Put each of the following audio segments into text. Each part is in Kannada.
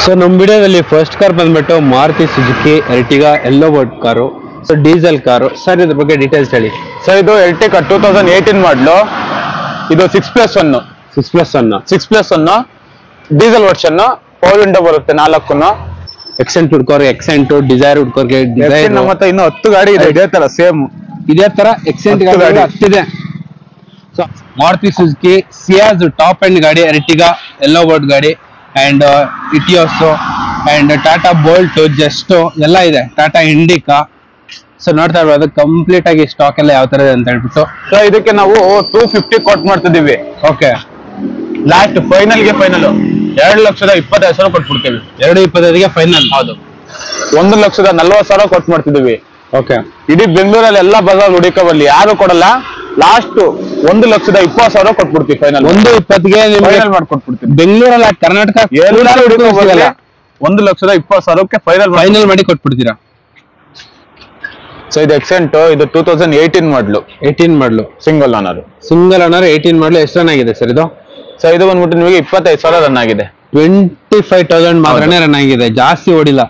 ಸೊ ನಮ್ಮ ವಿಡಿಯೋದಲ್ಲಿ ಫಸ್ಟ್ ಕಾರ್ ಬಂದ್ಬಿಟ್ಟು Maruti Suzuki Ertiga yellow board car. So diesel car. Sir ಇದ್ರ ಬಗ್ಗೆ ಡೀಟೇಲ್ಸ್ ಹೇಳಿ. ಸರ್ ಇದು ಎರ್ಟಿಗಾ 2018 ಮಾಡಲು. ಇದು 6+1 6+1 ಡೀಸೆಲ್ ವರ್ಷನ್. ಪವರ್ ವಿಂಡೋ ಬರುತ್ತೆ 4. ಎಕ್ಸೆಂಟ್ ಹುಡ್ಕೋರು ಎಕ್ಸೆಂಟ್, ಡಿಸೈರ್ ಹುಡ್ಕೋರ್ಗೆ ಡಿಸೈರ್. ನಮ್ಮ ಹತ್ರ ಇನ್ನು 10 ಗಾಡಿ ಇದೆ ಇದೇ ತರ ಸೇಮ್. ಇದೇ ತರ ಎಕ್ಸೆಂಟ್ ಗಾಡಿ ಹತ್ತಿದೆ. So Maruti Suzuki Ciaz top end ಗಾಡಿ, ಎರ್ಟಿಗಾ ಎಲ್ಲೋ ಬೋರ್ಡ್ ಗಾಡಿ ಅಂಡ್ ಇಟಿಯೋಸೋ ಅಂಡ್ ಟಾಟಾ ಬೋಲ್ಟ್ ಜಸ್ಟ್ ಎಲ್ಲ ಇದೆ. ಟಾಟಾ ಇಂಡಿಕಾ. ಸೊ ನೋಡ್ತಾ ಇರ್ಬೋದು ಕಂಪ್ಲೀಟ್ ಆಗಿ ಸ್ಟಾಕ್ ಎಲ್ಲ ಯಾವ ತರ ಇದೆ ಅಂತ ಹೇಳ್ಬಿಟ್ಟು. ಸೊ ಇದಕ್ಕೆ ನಾವು 250 ಕೊಟ್ ಮಾಡ್ತಿದೀವಿ. Okay, last final 2,20,000 ಕೊಟ್ಬಿಡ್ತೀವಿ. 2,25,000ಗೆ ಫೈನಲ್. ಹೌದು, 1,40,000 ಕೊಟ್ ಮಾಡ್ತಿದೀವಿ. ಓಕೆ, ಇಡೀ ಬೆಂಗಳೂರಲ್ಲಿ ಎಲ್ಲ ಬಜಾರ್ ಹುಡುಕಬಲ್ಲಿ ಯಾರು ಕೊಡಲ್ಲ. ಲಾಸ್ಟ್ 1,20,000 ಕೊಟ್ಬಿಡ್ತೀವಿ ಫೈನಲ್. 1,20,000ಗೆ ಫೈನಲ್ ಮಾಡ್ಕೊಟ್ಬಿಡ್ತೀವಿ. ಬೆಂಗಳೂರಲ್ಲಿ ಕರ್ನಾಟಕ 1,20,000ಕ್ಕೆ ಫೈನಲ್ ಮಾಡಿ ಕೊಟ್ಬಿಡ್ತೀರಾ. ಸೊ ಇದು ಎಕ್ಸೆಂಟ್, ಇದು 2018 ಮಾಡಲು. 18 ಮಾಡಲು, ಸಿಂಗಲ್ ಓನರ್ 18 ಮಾಡಲು. ಎಷ್ಟು ರನ್ ಆಗಿದೆ ಸರ್ ಇದು? ಸೊ ಇದು ಬಂದ್ಬಿಟ್ಟು ನಿಮಗೆ 25,000 ರನ್ ಆಗಿದೆ. 25,000 ಮಾತ್ರನೇ ರನ್ ಆಗಿದೆ, ಜಾಸ್ತಿ ಓಡಿಲ್ಲ.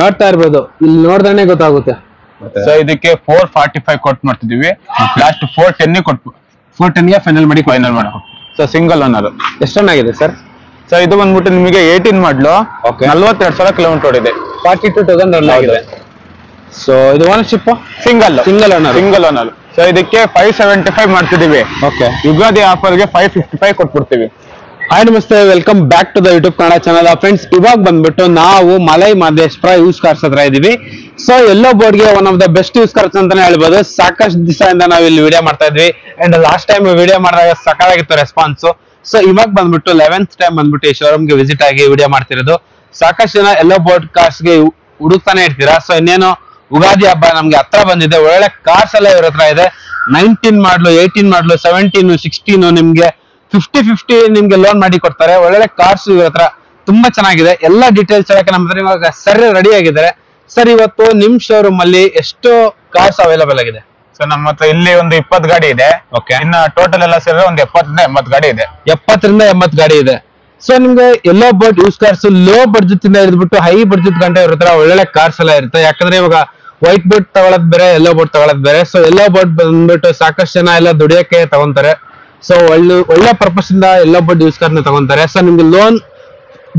ನೋಡ್ತಾ ಇರ್ಬೋದು, ಇಲ್ಲಿ ನೋಡ್ದಾನೆ ಗೊತ್ತಾಗುತ್ತೆ. ಸೊ ಇದಕ್ಕೆ 445 ಕೊಟ್ ಮಾಡ್ತಿದೀವಿ. ಲಾಸ್ಟ್ 410ಗೆ ಫೈನಲ್ ಮಾಡಿ ಮಾಡ್ಕೊ. So single owner. ಎಷ್ಟು ರನ್ ಆಗಿದೆ ಸರ್? ಸೊ ಇದು ಬಂದ್ಬಿಟ್ಟು ನಿಮಗೆ 18 ಮಾಡಲು. 42,000 ಕಿಲೋಮೀಟರ್ ಓಡಿದೆ. 42,000 ರನ್ ಆಗಿದೆ. ಸೊ ಇದು ಓನರ್ಶಿಪ್ ಸಿಂಗಲ್ ಓನರ್. ಸೊ ಇದಕ್ಕೆ 575 ಮಾಡ್ತಿದೀವಿ. ಓಕೆ, ಯುಗಾದಿ ಆಫರ್ಗೆ 555 ಕೊಟ್ಬಿಡ್ತೀವಿ. ಹಾಯ್ ನಮಸ್ತೆ, welcome back to the YouTube Kannada channel. Friends, ಇವಾಗ ಬಂದ್ಬಿಟ್ಟು ನಾವು ಮಲೈ ಮಹದೇಶ್ವರ ಯೂಸ್ ಕಾರ್ಸ್ ಹತ್ರ ಇದೀವಿ. ಸೊ ಎಲ್ಲೋ ಬೋರ್ಡ್ಗೆ one of the best use cars ಅಂತಾನೆ ಹೇಳ್ಬೋದು. ಸಾಕಷ್ಟು ದಿವಸದಿಂದ ನಾವು ಇಲ್ಲಿ ವಿಡಿಯೋ ಮಾಡ್ತಾ ಇದ್ವಿ ಅಂಡ್ ಲಾಸ್ಟ್ ಟೈಮ್ ವಿಡಿಯೋ ಮಾಡಿದಾಗ ಸಕಾಲಾಗಿತ್ತು ರೆಸ್ಪಾನ್ಸ್. ಸೊ ಇವಾಗ ಬಂದ್ಬಿಟ್ಟು 11th ಟೈಮ್ ಬಂದ್ಬಿಟ್ಟು ಈ ಶೋರೂಮ್ಗೆ ವಿಸಿಟ್ ಆಗಿ ವಿಡಿಯೋ ಮಾಡ್ತಿರೋದು. ಸಾಕಷ್ಟು ಜನ ಎಲ್ಲೋ ಬೋರ್ಡ್ ಕಾರ್ಸ್ಗೆ ಹುಡುಕ್ತಾನೆ ಇರ್ತೀರಾ. ಸೊ ಇನ್ನೇನು ಉಗಾದಿ ಹಬ್ಬ ನಮ್ಗೆ ಹತ್ರ ಬಂದಿದೆ. ಒಳ್ಳೆ ಕಾರ್ಸ್ ಎಲ್ಲ ಇವ್ರ ಹತ್ರ ಇದೆ. 19 ಮಾಡಲು, 18 ಮಾಡಲು, 17, 16 ನಿಮ್ಗೆ 50-50 ನಿಮ್ಗೆ ಲೋನ್ ಮಾಡಿ ಕೊಡ್ತಾರೆ. ಒಳ್ಳೆ ಕಾರ್ಸ್ ಇವ್ರ ಹತ್ರ ತುಂಬಾ ಚೆನ್ನಾಗಿದೆ. ಎಲ್ಲ ಡೀಟೇಲ್ಸ್ ಹೇಳಕ್ಕೆ ನಮ್ಮ ಹತ್ರ ಇವಾಗ ಸರ್ ರೆಡಿ ಆಗಿದ್ದಾರೆ. ಸರ್, ಇವತ್ತು ನಿಮ್ ಶೋರೂಮ್ ಅಲ್ಲಿ ಎಷ್ಟು ಕಾರ್ಸ್ ಅವೈಲೇಬಲ್ ಆಗಿದೆ? ಸೊ ನಮ್ಮ ಹತ್ರ ಇಲ್ಲಿ ಒಂದು 20 ಗಾಡಿ ಇದೆ. ಓಕೆ, ಇನ್ನ ಟೋಟಲ್ ಎಲ್ಲ ಸೇರಿದ್ರೆ ಒಂದು 70 ಗಾಡಿ ಇದೆ. 70ರಿಂದ 80 ಗಾಡಿ ಇದೆ. ಸೊ ನಿಮ್ಗೆ yellow board use cars low budget ಇಂದ ಹಿಡಿದ್ಬಿಟ್ಟು ಹೈ ಬಡ್ಜೆಟ್ ಗಂಟೆ ಇವ್ರ ಹತ್ರ ಒಳ್ಳೆ ಕಾರ್ಸ್ ಎಲ್ಲ ಇರುತ್ತೆ. ಯಾಕಂದ್ರೆ ಇವಾಗ ವೈಟ್ ಬೋರ್ಡ್ ತಗೊಳದ್ ಬೇರೆ, ಎಲ್ಲೋ ಬೋರ್ಡ್ ತಗೊಳದ್ ಬೇರೆ. ಸೊ ಎಲ್ಲೋ ಬೋರ್ಡ್ ಬಂದ್ಬಿಟ್ಟು ಸಾಕಷ್ಟು ಜನ ಎಲ್ಲ ದುಡಿಯಕ್ಕೆ ತಗೊಂತಾರೆ. ಸೊ ಒಳ್ಳೆ ಪರ್ಪಸ್ ಇಂದ ಎಲ್ಲೋ ಬೋರ್ಡ್ ಯೂಸ್ ಕಾರ್ನ ತಗೊಂತಾರೆ. ಸೊ ನಿಮ್ಗೆ ಲೋನ್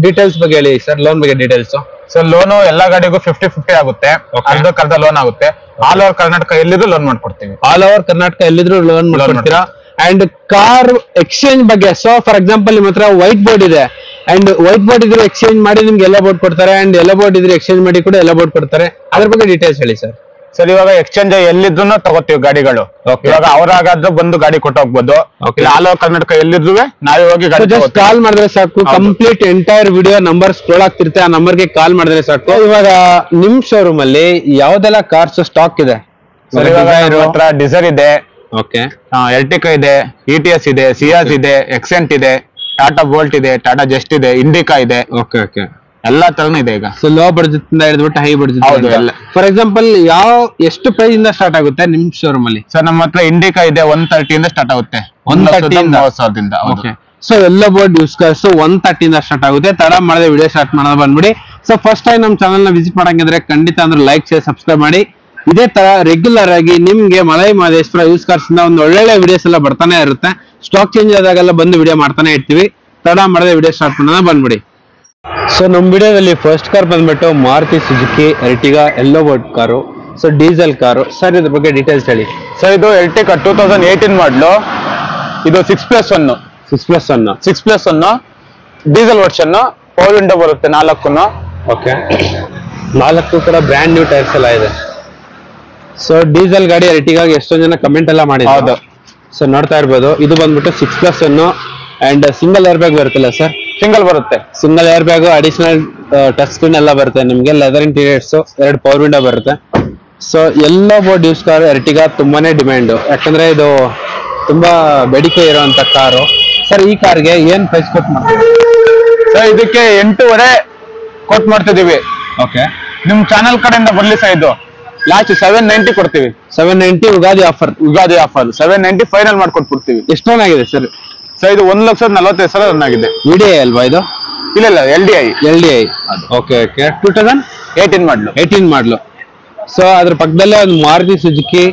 ಡೀಟೇಲ್ಸ್ ಬಗ್ಗೆ ಹೇಳಿ ಸರ್. ಲೋನ್ ಬಗ್ಗೆ ಡೀಟೇಲ್ಸ್. ಸೊ ಲೋನು ಎಲ್ಲಾ ಗಾಡಿಗೂ 50-50 ಆಗುತ್ತೆ. ಅರ್ಧ ಲೋನ್ ಆಗುತ್ತೆ. ಆಲ್ ಓವರ್ ಕರ್ನಾಟಕ ಎಲ್ಲಿದ್ರು ಲೋನ್ ಮಾಡ್ಕೊಡ್ತೀವಿ. ಆಲ್ ಓವರ್ ಕರ್ನಾಟಕ ಎಲ್ಲಿದ್ರು ಲೋನ್ ಮಾಡ್ಕೊಡ್ತೀರಾ. ಅಂಡ್ ಕಾರ್ ಎಕ್ಸ್ಚೇಂಜ್ ಬಗ್ಗೆ, ಸೊ ಫಾರ್ ಎಕ್ಸಾಂಪಲ್ ನಿಮ್ಮ ಹತ್ರ ವೈಟ್ ಬೋರ್ಡ್ ಇದೆ ಅಂಡ್ ವೈಟ್ ಬೋರ್ಡ್ ಇದ್ರೆ ಎಕ್ಸ್ಚೇಂಜ್ ಮಾಡಿ ನಿಮ್ಗೆ ಎಲ್ಲೋ ಬೋರ್ಡ್ ಕೊಡ್ತಾರೆ. ಅಂಡ್ ಎಲ್ಲೋ ಬೋರ್ಡ್ ಇದ್ರೆ ಎಕ್ಸ್ಚೇಂಜ್ ಮಾಡಿ ಕೂಡ ಎಲ್ಲೋ ಬೋರ್ಡ್ ಕೊಡ್ತಾರೆ. ಅದ್ರ ಬಗ್ಗೆ ಡೀಟೇಲ್ಸ್ ಹೇಳಿ ಸರ್. ಸರ್, ಇವಾಗ ಎಕ್ಸ್ಚೇಂಜ್ ಎಲ್ಲಿದ್ರು ತಗೋತೀವಿ ಗಾಡಿಗಳು. ಇವಾಗ ಅವರಾಗಾದ್ರೂ ಬಂದು ಗಾಡಿ ಕೊಟ್ಟೋಗ್ಬೋದು. ಆಲ್ ಓವರ್ ಕರ್ನಾಟಕ ಎಲ್ಲಿದ್ರು ನಾವೇ ಹೋಗಿ ಗಾಡಿ ಜಸ್ಟ್ ಕಾಲ್ ಮಾಡಿದ್ರೆ ಸಾಕು. Complete entire video number scroll ಆಗ್ತಿರುತ್ತೆ. ಆ ನಂಬರ್ಗೆ ಕಾಲ್ ಮಾಡಿದ್ರೆ ಸಾಕು. ಇವಾಗ ನಿಮ್ ಶೋರೂಮ್ ಅಲ್ಲಿ ಯಾವ್ದೆಲ್ಲ ಕಾರ್ಸ್ ಸ್ಟಾಕ್ ಇದೆ? ಸರ್, ಇವಾಗ ಹತ್ರ ಡಿಸೈರ್ ಇದೆ. ಓಕೆ, ಎರ್ಟಿಗಾ ಇದೆ, ಇಟಿಎಸ್ ಇದೆ, ಸಿಯಾಜ್ ಇದೆ, ಎಕ್ಸೆಂಟ್ ಇದೆ, ಟಾಟಾ ಬೋಲ್ಟ್ ಇದೆ, ಟಾಟಾ ಜಸ್ಟ್ ಇದೆ, ಇಂಡಿಕಾ ಇದೆ. ಓಕೆ ಓಕೆ, ಎಲ್ಲಾ ತರನು ಇದೆ ಈಗ. ಸೊ ಲೋ ಬಡ್ಜೆಟ್ ಇಂದ ಹಿಡಿದ್ಬಿಟ್ಟು ಹೈ ಬಡ್ಜೆಟ್. ಫಾರ್ ಎಕ್ಸಾಂಪಲ್ ಎಷ್ಟು ಪ್ರೈಸ್ ಇಂದ ಸ್ಟಾರ್ಟ್ ಆಗುತ್ತೆ ನಿಮ್ ಶೋರೂಮ್ ಅಲ್ಲಿ? ಸರ್, ನಮ್ಮ ಹತ್ರ ಇಂಡಿಕಾ ಇದೆ 130 ಇಂದ ಸ್ಟಾರ್ಟ್ ಆಗುತ್ತೆ. 130,000 ಓಕೆ. ಸೊ ಎಲ್ಲೋ ಬೋರ್ಡ್ ಯೂಸ್ ಕಾರ್ಸ್ 130 ಇಂದ ಸ್ಟಾರ್ಟ್ ಆಗುತ್ತೆ. ತಡ ಮಾಡದೆ ವಿಡಿಯೋ ಸ್ಟಾರ್ಟ್ ಮಾಡೋದು ಬಂದ್ಬಿಡಿ. ಸೊ ಫಸ್ಟ್ ಟೈಮ್ ನಮ್ಮ ಚಾನಲ್ ನ ವಿಸಿಟ್ ಮಾಡಂಗಿದ್ರೆ ಖಂಡಿತ ಅಂದ್ರೆ ಲೈಕ್, ಶೇರ್, ಸಬ್ಸ್ಕ್ರೈಬ್ ಮಾಡಿ. ಇದೇ ತರ ರೆಗ್ಯುಲರ್ ಆಗಿ ನಿಮ್ಗೆ ಮಲೈ ಮಹದೇಶ್ವರ ಯೂಸ್ ಕಾರ್ಸ್ ಇಂದ ಒಂದು ಒಳ್ಳೊಳ್ಳೆ ವಿಡಿಯೋಸ್ ಎಲ್ಲ ಬರ್ತಾನೆ ಇರುತ್ತೆ. ಸ್ಟಾಕ್ ಚೇಂಜ್ ಆದಾಗೆಲ್ಲ ಬಂದು ವಿಡಿಯೋ ಮಾಡ್ತಾನೆ ಇರ್ತೀವಿ. ತಡ ಮಾಡದೆ ವಿಡಿಯೋ ಸ್ಟಾರ್ಟ್ ಮಾಡೋಣ ಬಂದ್ಬಿಡಿ. ಸೊ ನಮ್ಮ ವಿಡಿಯೋದಲ್ಲಿ ಫಸ್ಟ್ ಕಾರ್ ಬಂದ್ಬಿಟ್ಟು Maruti Suzuki Ertiga yellow board car. So diesel car. Sir ಇದ್ರ ಬಗ್ಗೆ ಡೀಟೇಲ್ಸ್ ಹೇಳಿ. ಸರ್, ಇದು ಎರ್ಟಿಗಾ 2018 ಮಾಡಲು. ಇದು 6+1 ಡೀಸೆಲ್ ವರ್ಷನ್. ಪವರ್ ವಿಂಡೋ ಬರುತ್ತೆ 4. ಓಕೆ, 4 ಕೂಡ ಬ್ರ್ಯಾಂಡ್ ನ್ಯೂ ಟೈರ್ಸ್ ಎಲ್ಲ ಇದೆ. ಸೊ ಡೀಸೆಲ್ ಗಾಡಿ ಎರ್ಟಿಗಾಗೆ ಎಷ್ಟೊಂದು ಜನ ಕಮೆಂಟ್ ಎಲ್ಲ ಮಾಡಿದ್ರು. ಸೊ ನೋಡ್ತಾ ಇರ್ಬೋದು, ಇದು ಬಂದ್ಬಿಟ್ಟು 6+1 ಅಂಡ್ ಸಿಂಗಲ್ ಏರ್ ಬ್ಯಾಗ್ ಬರುತ್ತಲ್ಲ ಸರ್? ಸಿಂಗಲ್ ಬರುತ್ತೆ. Single air bag, additional touch screen ಎಲ್ಲ ಬರುತ್ತೆ ನಿಮ್ಗೆ. ಲೆದರ್ ಇಂಟೀರಿಯರ್ಸ್, 2 ಪವರ್ ವಿಂಡೋ ಬರುತ್ತೆ. ಸೊ ಎಲ್ಲೋ ಬೋರ್ಡ್ ಯೂಸ್ ಕಾರ್ ಎರ್ಟಿಗಾ ತುಂಬಾನೇ ಡಿಮ್ಯಾಂಡ್. ಯಾಕಂದ್ರೆ ಇದು ತುಂಬಾ ಬೇಡಿಕೆ ಇರುವಂತ ಕಾರು. ಸರ್, ಈ ಕಾರ್ಗೆ ಏನ್ ಪ್ರೈಸ್ ಕೊಟ್ ಮಾಡ್ತೀವಿ? ಸರ್, ಇದಕ್ಕೆ 8.5 ಕೊಟ್ ಮಾಡ್ತಿದೀವಿ. ಓಕೆ, ನಿಮ್ ಚಾನಲ್ ಕಡೆಯಿಂದ ಬರ್ಲಿ ಸರ್. ಇದು ಲಾಸ್ಟ್ 790 ಕೊಡ್ತೀವಿ. 790 ಉಗಾದಿ ಆಫರ್ 790 ಫೈನಲ್ ಮಾಡ್ಕೊಟ್ಬಿಡ್ತೀವಿ. ಎಷ್ಟು ರನ್ ಆಗಿದೆ ಸರ್? ಸರ್, ಇದು 1,40,000 ರನ್ ಆಗಿದೆ. ವಿಡಿಯೋ ಅಲ್ವಾ ಇದು? ಇಲ್ಲ ಇಲ್ಲ LDI. ಓಕೆ ಓಕೆ 2018 ಮಾಡಲು. ಸೊ ಅದ್ರ ಪಕ್ಕದಲ್ಲೇ ಒಂದು Maruti Suzuki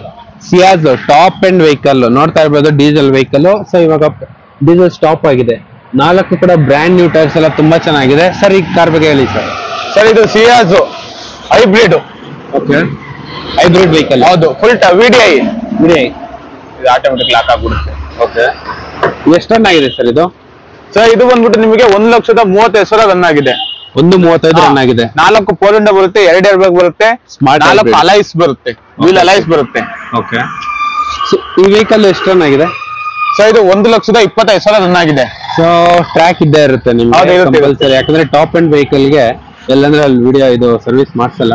Ciaz top and vehicle ನೋಡ್ತಾ ಇರ್ಬೋದು, ಡೀಸೆಲ್ ವೆಹಿಕಲ್. ಸೊ ಇವಾಗ ಡೀಸೆಲ್ ಸ್ಟಾಪ್ ಆಗಿದೆ. 4 ಕೂಡ ಬ್ರ್ಯಾಂಡ್ ನ್ಯೂ ಟೈರ್ಸ್ ಎಲ್ಲ ತುಂಬಾ ಚೆನ್ನಾಗಿದೆ. ಸರ್ ಈ ಕಾರ್ ಬಗ್ಗೆ ಹೇಳಿ ಸರ್. ಸರ್ ಇದು ಸಿಯಾಜ್ ಹೈಬ್ರಿಡ್. Okay, hybrid vehicle. ಹೌದು, ಫುಲ್ VDI. ಇದು ಆಟೋಮೆಟಿಕ್ ಲಾಕ್ ಆಗ್ಬಿಡುತ್ತೆ. ಓಕೆ, ಎಷ್ಟು ರನ್ ಆಗಿದೆ ಸರ್ ಇದು? ಸರ್ ಇದು ಬಂದ್ಬಿಟ್ಟು ನಿಮಗೆ 1,35,000 ರನ್ ಆಗಿದೆ. 1,35,000 ರನ್ ಆಗಿದೆ. 4 4 ವಿಂಡೋ ಬರುತ್ತೆ, 2 ಏರ್ ಬ್ಯಾಗ್ ಬರುತ್ತೆ, 4 ಅಲೈಸ್ ಬರುತ್ತೆ, ವೀಲ್ ಅಲೈಸ್ ಬರುತ್ತೆ. ಓಕೆ, ಈ ವೆಹಿಕಲ್ ಎಷ್ಟು ರನ್ ಆಗಿದೆ? ಸೊ ಇದು 1,25,000 ರನ್ ಆಗಿದೆ. ಸೊ ಟ್ರ್ಯಾಕ್ ಇದ್ದೇ ಇರುತ್ತೆ ನಿಮ್ಗೆ ಕಂಪಲ್ಸರಿ, ಯಾಕಂದ್ರೆ ಟಾಪ್ ಅಂಡ್ ವೆಹಿಕಲ್ ಗೆ ಎಲ್ಲಂದ್ರೆ ಅಲ್ಲಿ ವಿಡಿಯೋ ಇದು ಸರ್ವಿಸ್ ಮಾಡ್ಸಲ್ಲ.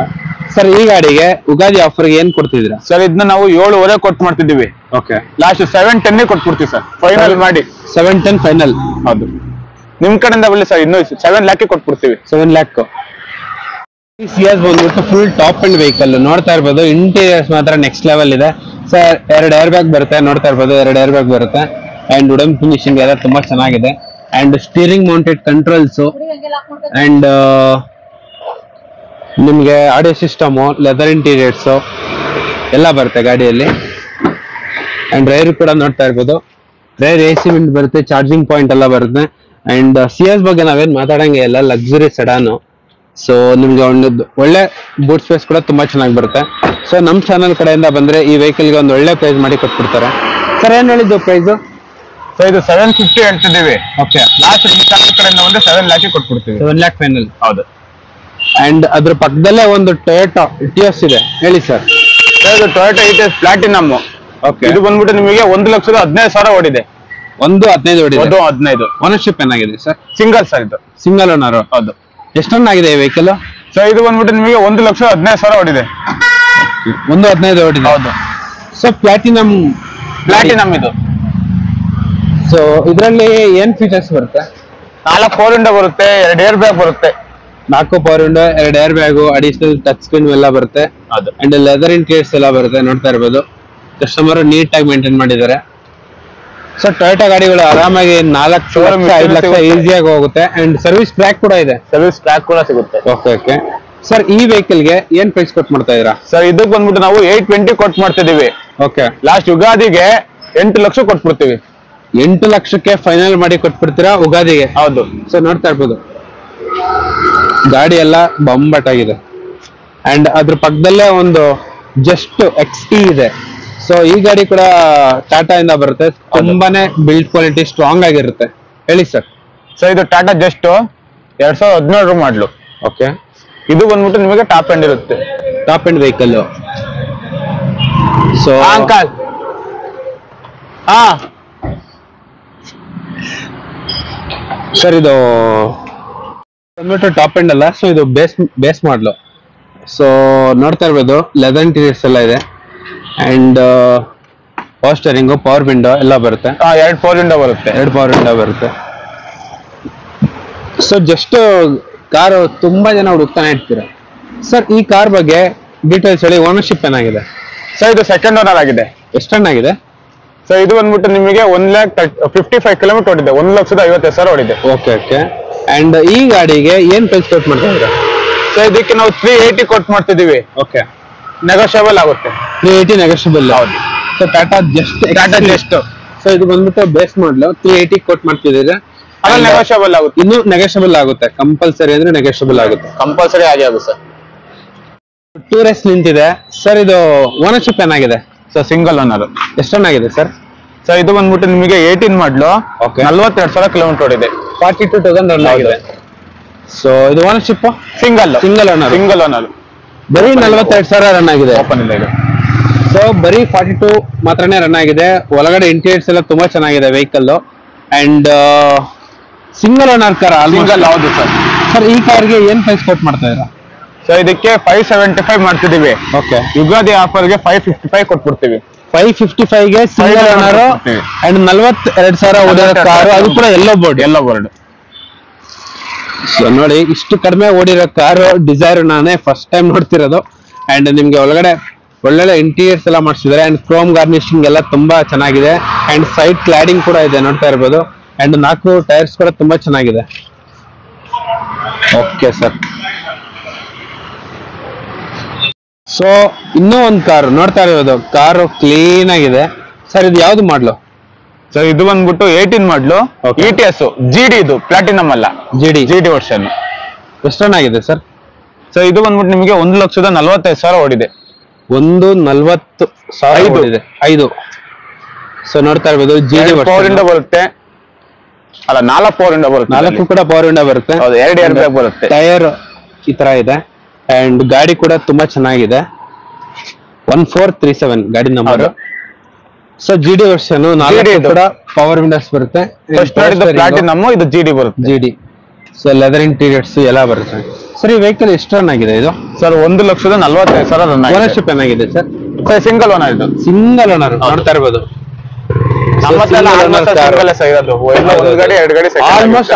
ಸರ್ ಈ ಗಾಡಿಗೆ ಉಗಾದಿ ಆಫರ್ ಏನ್ ಕೊಡ್ತಿದ್ದೀರಾ? ಸರ್ ಇದನ್ನ ನಾವು 7,500 ಕೊಟ್ಟು ಮಾಡ್ತಿದ್ದೀವಿ. ಓಕೆ, ಲಾಸ್ಟ್ 710 ಕೊಟ್ಬಿಡ್ತೀವಿ ಸರ್, ಫೈನಲ್ ಮಾಡಿ. 710 ಫೈನಲ್. ಹೌದು, ನಿಮ್ ಕಡೆಯಿಂದ ಬರಲಿ ಸರ್, ಇನ್ನು 7 lakh ಕೊಟ್ಬಿಡ್ತೀವಿ. 7 lakh. ಸಿಯಾಸ್ ಬಂದ್ಬಿಟ್ಟು ಫುಲ್ ಟಾಪ್ ಅಂಡ್ ವೆಹಿಕಲ್ ನೋಡ್ತಾ ಇರ್ಬೋದು. ಇಂಟೀರಿಯರ್ಸ್ ಮಾತ್ರ ನೆಕ್ಸ್ಟ್ ಲೆವೆಲ್ ಇದೆ ಸರ್. 2 ಏರ್ ಬ್ಯಾಗ್ ಬರುತ್ತೆ, ನೋಡ್ತಾ ಇರ್ಬೋದು 2 ಏರ್ ಬ್ಯಾಗ್ ಬರುತ್ತೆ. ಅಂಡ್ ವುಡನ್ ಫಿನಿಶಿಂಗ್ ಎಲ್ಲ ತುಂಬಾ ಚೆನ್ನಾಗಿದೆ. And steering mounted controls and ನಿಮ್ಗೆ ಆಡಿಯೋ ಸಿಸ್ಟಮು, ಲೆದರ್ ಇಂಟೀರಿಯರ್ಸ್ ಎಲ್ಲ ಬರುತ್ತೆ ಗಾಡಿಯಲ್ಲಿ. ಅಂಡ್ ರೈರ್ ಕೂಡ ನೋಡ್ತಾ ಇರ್ಬೋದು, ರೈರ್ AC ವಿಂಡ್ ಬರುತ್ತೆ, ಚಾರ್ಜಿಂಗ್ ಪಾಯಿಂಟ್ ಎಲ್ಲ ಬರುತ್ತೆ. ಅಂಡ್ ಸಿಯಾಸ್ ಬಗ್ಗೆ ನಾವೇನ್ ಮಾತಾಡಂಗೆ ಇಲ್ಲ, ಲಕ್ಸುರಿ ಸೆಡಾನು. ಸೊ ನಿಮ್ಗೆ ಒಂದು ಒಳ್ಳೆ ಬೂಟ್ ಸ್ಪೇಸ್ ಕೂಡ ತುಂಬಾ ಚೆನ್ನಾಗಿ ಬರುತ್ತೆ. ಸೊ ನಮ್ಮ ಚಾನಲ್ ಕಡೆಯಿಂದ ಬಂದ್ರೆ ಈ ವೆಹಿಕಲ್ಗೆ ಒಂದು ಒಳ್ಳೆ ಪ್ರೈಸ್ ಮಾಡಿ ಕೊಟ್ಬಿಡ್ತಾರೆ. ಸರ್ ಏನ್ ಹೇಳಿದ್ದು ಪ್ರೈಸ್? ಸೊ ಇದು 750 ಹೇಳ್ತಿದ್ದೀವಿ. ಓಕೆ, ಲಾಸ್ಟ್ ನಿಮ್ ಚಾನಲ್ ಕಡೆಯಿಂದ ಬಂದ್ರೆ 7 lakh ಕೊಟ್ಬಿಡ್ತೀವಿ. 7 lakh final. ಹೌದು. ಅಂಡ್ ಅದ್ರ ಪಕ್ಕದಲ್ಲೇ ಒಂದು ಟೊಯೋಟಾ ಇಟಿಯೋಸ್ ಇದೆ, ಹೇಳಿ ಸರ್. ಇದು ಟೊಯೋಟಾ ಇಟಿಯೋಸ್ ಪ್ಲಾಟಿನಮ್. ಓಕೆ, ಇದು ಬಂದ್ಬಿಟ್ಟು ನಿಮಗೆ 1,15,000 ಓಡಿದೆ. 1,15,000 ಓಡಿದೆ. 15. ಓನರ್ಶಿಪ್ ಏನಾಗಿದೆ ಸರ್? ಸಿಂಗಲ್ ಸರ್ ಇದು. Single owner. ಹೌದು. ಎಷ್ಟು ರನ್ ಆಗಿದೆ ಈ ವೆಹಿಕಲ್? ಸೊ ಇದು ಬಂದ್ಬಿಟ್ಟು ನಿಮಗೆ 1,15,000 ಓಡಿದೆ. 1,15,000 ಓಡಿದೆ. ಹೌದು. ಸೊ ಪ್ಲಾಟಿನಮ್ ಇದು. ಸೊ ಇದರಲ್ಲಿ ಏನ್ ಫೀಚರ್ಸ್ ಬರುತ್ತೆ? 4 4 ವಿಂಡೋ ಬರುತ್ತೆ, 2 ಏರ್ ಬ್ಯಾಗ್ ಬರುತ್ತೆ. 4 power window, 2 air bag, additional touch screen ಎಲ್ಲ ಬರುತ್ತೆ. ಅದು ಅಂಡ್ ಲೆದರ್ ಇಂಟೀರಿಯರ್ಸ್ ಎಲ್ಲ ಬರುತ್ತೆ, ನೋಡ್ತಾ ಇರ್ಬೋದು. ಕಸ್ಟಮರ್ ನೀಟ್ ಆಗಿ ಮೇಂಟೈನ್ ಮಾಡಿದ್ದಾರೆ. ಸೊ ಟೊಯೋಟಾ ಗಾಡಿಗಳು ಆರಾಮಾಗಿ 4-5 ಲಕ್ಷ ಈಸಿಯಾಗಿ ಹೋಗುತ್ತೆ. ಅಂಡ್ ಸರ್ವಿಸ್ ಟ್ರ್ಯಾಕ್ ಕೂಡ ಇದೆ. ಸರ್ವಿಸ್ ಟ್ರ್ಯಾಕ್ ಕೂಡ ಸಿಗುತ್ತೆ. ಓಕೆ ಓಕೆ ಸರ್, ಈ ವೆಹಿಕಲ್ಗೆ ಏನ್ ಪ್ರೈಸ್ ಕೊಟ್ಟು ಮಾಡ್ತಾ ಇದೀರಾ? ಸರ್ ಇದಕ್ಕೆ ಬಂದ್ಬಿಟ್ಟು ನಾವು 820 ಕೊಟ್ಟು ಮಾಡ್ತಿದೀವಿ. ಓಕೆ, ಲಾಸ್ಟ್ ಯುಗಾದಿಗೆ 8 ಲಕ್ಷ ಕೊಟ್ಬಿಡ್ತೀವಿ. 8 ಲಕ್ಷಕ್ಕೆ ಫೈನಲ್ ಮಾಡಿ ಕೊಟ್ಬಿಡ್ತೀರಾ ಉಗಾದಿಗೆ? ಹೌದು. ಸೊ ನೋಡ್ತಾ ಇರ್ಬೋದು, ಗಾಡಿ ಎಲ್ಲ ಬಂಬಟ್ ಆಗಿದೆ. ಅಂಡ್ ಅದ್ರ ಪಕ್ಕದಲ್ಲೇ ಒಂದು ಜಸ್ಟ್ XE ಇದೆ. ಸೊ ಈ ಗಾಡಿ ಕೂಡ ಟಾಟಾ ಇಂದ ಬರುತ್ತೆ, ತುಂಬಾನೇ ಬಿಲ್ಡ್ ಕ್ವಾಲಿಟಿ ಸ್ಟ್ರಾಂಗ್ ಆಗಿರುತ್ತೆ. ಹೇಳಿ ಸರ್. ಸೊ ಇದು ಟಾಟಾ ಜಸ್ಟ್ 2017 ಮಾಡ್ಲು. ಓಕೆ, ಇದು ಬಂದ್ಬಿಟ್ಟು ನಿಮಗೆ ಟಾಪ್ ಎಂಡ್ ಇರುತ್ತೆ, top end vehicle. So uncle sir ಇದು ಬಂದ್ಬಿಟ್ಟು ಟಾಪ್ ಎಂಡ್ ಅಲ್ಲ, ಸೊ ಇದು ಬೇಸ್ ಮಾಡ್ಲು. ಸೊ ನೋಡ್ತಾ ಇರ್ಬೋದು, ಲೆದರ್ ಇಂಟೀರಿಯರ್ಸ್ ಎಲ್ಲ ಇದೆ. And power steering, power window ಎಲ್ಲ ಬರುತ್ತೆ. 2 4 ವಿಂಡೋ ಬರುತ್ತೆ. 2 ಪವರ್ ವಿಂಡೋ ಬರುತ್ತೆ. ಸೊ ಜಸ್ಟ್ ಕಾರು ತುಂಬಾ ಜನ ಹುಡುಕ್ತಾನೆ ಇರ್ತೀರ. ಸರ್ ಈ ಕಾರ್ ಬಗ್ಗೆ ಡೀಟೇಲ್ಸ್ ಹೇಳಿ. ಓನರ್ಶಿಪ್ ಏನಾಗಿದೆ? ಸರ್ ಇದು ಸೆಕೆಂಡ್ ಓನರ್ ಆಗಿದೆ. ಎಷ್ಟು ರನ್ ಆಗಿದೆ? ಸೊ ಇದು ಬಂದ್ಬಿಟ್ಟು ನಿಮಗೆ 1,55 ಕಿಲೋಮೀಟರ್ ಓಡಿದೆ, 1,50,000 ಓಡಿದೆ. Okay okay. ಅಂಡ್ ಈ ಗಾಡಿಗೆ ಏನ್ ಪ್ರೈಸ್ ಕೊಟ್ಟು ಮಾಡ್ತಾ ಇದ್ದೀರಾ? ಸೊ ಇದಕ್ಕೆ ನಾವು 380 ಕೊಟ್ಟು ಮಾಡ್ತಿದೀವಿ. ಓಕೆ, ನೆಗೋಷಿಯಬಲ್ ಆಗುತ್ತೆ. 380 ನೆಗೋಷಿಯಬಲ್. ಹೌದು. ಸೊ ಟಾಟಾ ಜಸ್ಟ್ ಸೊ ಇದು ಬಂದ್ಬಿಟ್ಟು ಬೇಸ್ ಮಾಡಲು 380 ಕೊಟ್ಟು ಮಾಡ್ತಿದ್ದೀರಾ. ಅದ್ರಲ್ಲಿ ನೆಗೋಷಿಯಬಲ್ ಆಗುತ್ತೆ. ಇನ್ನು ನೆಗೋಷಿಯಬಲ್ ಆಗುತ್ತೆ, ಕಂಪಲ್ಸರಿ ಅಂದ್ರೆ ನೆಗೋಷಿಯಬಲ್ ಆಗುತ್ತೆ. ಕಂಪಲ್ಸರಿ ಆಗಿ ಆಗುತ್ತೆ ಸರ್. ಟೂರೆಸ್ಟ್ ನಿಂತಿದೆ ಸರ್. ಇದು ಓನರ್ಶಿಪ್ ಏನಾಗಿದೆ? So single owner. ಎಷ್ಟು ರನ್ ಆಗಿದೆ ಸರ್? ಸೊ ಇದು ಬಂದ್ಬಿಟ್ಟು ನಿಮಗೆ 18 ಮಾಡ್ಲು. ಓಕೆ, 42,000 ಕಿಲೋಮೀಟರ್ ಓಡಿದೆ. 42,000 ರನ್ ಆಗಿದೆ. ಸೊ ಇದು ಓನರ್ಶಿಪ್ ಸಿಂಗಲ್ ಓನರ್. ಬರೀ 42,000 ರನ್ ಆಗಿದೆ. ಓಪನ್ ಇಲ್ಲ ಇದು. ಸೊ ಬರೀ 42 ಮಾತ್ರನೇ ರನ್ ಆಗಿದೆ. ಒಳಗಡೆ ಇಂಟೀರಿಯರ್ಸ್ ಎಲ್ಲ ತುಂಬಾ ಚೆನ್ನಾಗಿದೆ vehicle. And single owner car. Single. ಹೌದು ಸರ್. ಸರ್ ಈ ಕಾರ್ಗೆ ಏನ್ ಪ್ರೈಸ್ ಕೊಟ್ಟು ಮಾಡ್ತಾ ಇದ್ದೀರಾ? ಸೊ ಇದಕ್ಕೆ 575 ಮಾಡ್ತಿದೀವಿ. ಓಕೆ, ಯುಗಾದಿ ಆಫರ್ಗೆ 555 ಕೊಟ್ಬಿಡ್ತೀವಿ. 555ಗೆ ಸಿಂಗಲ್ ಓನರ್. ಅಂಡ್ 42,000 ಓಡಿರೋ ಕಾರು, ಅದು ಕೂಡ ಎಲ್ಲೋ ಬೋರ್ಡ್. ಸೊ ನೋಡಿ, ಇಷ್ಟು ಕಡಿಮೆ ಓಡಿರೋ ಕಾರು ಡಿಸೈರ್ ನಾನೇ ಫಸ್ಟ್ ಟೈಮ್ ನೋಡ್ತಿರೋದು. ಅಂಡ್ ನಿಮ್ಗೆ ಒಳಗಡೆ ಒಳ್ಳೊಳ್ಳೆ ಇಂಟೀರಿಯರ್ಸ್ ಎಲ್ಲ ಮಾಡಿಸಿದ್ದಾರೆ. ಅಂಡ್ ಕ್ರೋಮ್ ಗಾರ್ನಿಶಿಂಗ್ ಎಲ್ಲ ತುಂಬಾ ಚೆನ್ನಾಗಿದೆ. ಅಂಡ್ ಸೈಡ್ ಕ್ಲಾಡಿಂಗ್ ಕೂಡ ಇದೆ, ನೋಡ್ತಾ ಇರ್ಬೋದು. ಅಂಡ್ 4 ಟೈರ್ಸ್ ಕೂಡ ತುಂಬಾ ಚೆನ್ನಾಗಿದೆ. Okay sir. ಸೊ ಇನ್ನೂ ಒಂದು ಕಾರ್ ನೋಡ್ತಾ ಇರೋದು, ಕಾರು ಕ್ಲೀನ್ ಆಗಿದೆ ಸರ್. ಇದು ಯಾವ್ದು ಮಾಡ್ಲು ಸರ್? ಇದು ಬಂದ್ಬಿಟ್ಟು 18 ಮಾಡ್ಲು, Okay. ETS GD, ಇದು ಪ್ಲಾಟಿನಮ್ ಅಲ್ಲ, GD ವರ್ಷನ್. ಎಷ್ಟು ರನ್ ಆಗಿದೆ ಸರ್? ಸೊ ಇದು ಬಂದ್ಬಿಟ್ಟು ನಿಮಗೆ 1,45,000 ಓಡಿದೆ. 1,40,000 ಓಡಿದೆ. 5. ಸೊ ನೋಡ್ತಾ ಇರ್ಬೋದು, GD ಪವರ್ ಇಂದ ಬರುತ್ತೆ, ಅಲ್ಲ 4 ಪವರ್ ಇಂದ ಬರುತ್ತೆ. 4 ಕೂಡ ಪವರ್ ವಿಂಡೋ ಬರುತ್ತೆ. ಹೌದು, 2 ಏರ್ ಬ್ಯಾಗ್ ಬರುತ್ತೆ. ಟೈರ್ ಈ ತರ ಇದೆ ಅಂಡ್ ಗಾಡಿ ಕೂಡ ತುಂಬಾ ಚೆನ್ನಾಗಿದೆ. 1437 ಗಾಡಿ ನಂಬರ್. ಸೊ GD ವರ್ಷನ್ 4 ಕೂಡ ಪವರ್ ವಿಂಡೋಸ್ ಬರುತ್ತೆ. ಫಸ್ಟ್ ಪ್ಲಾಟಿನಮ್, ಇದು GD ಬರುತ್ತೆ. GD. ಸೊ ಲೆದರ್ ಇಂಟೀರಿಯರ್ಸ್ ಎಲ್ಲ ಬರುತ್ತೆ ಸರ್. ಈ ವೆಹಿಕಲ್ ಎಷ್ಟು ರನ್ ಆಗಿದೆ ಇದು? ಸರ್ 1,45,000 ರನ್ ಆಗಿದೆ. ಓನರ್ಶಿಪ್ ಏನಾಗಿದೆ ಸರ್? ಸಿಂಗಲ್ ಓನರ್ ಇದು. ಸಿಂಗಲ್ ಓನರ್ ನೋಡ್ತಾ ಇರ್ಬೋದು. ಆಲ್ಮೋಸ್ಟ್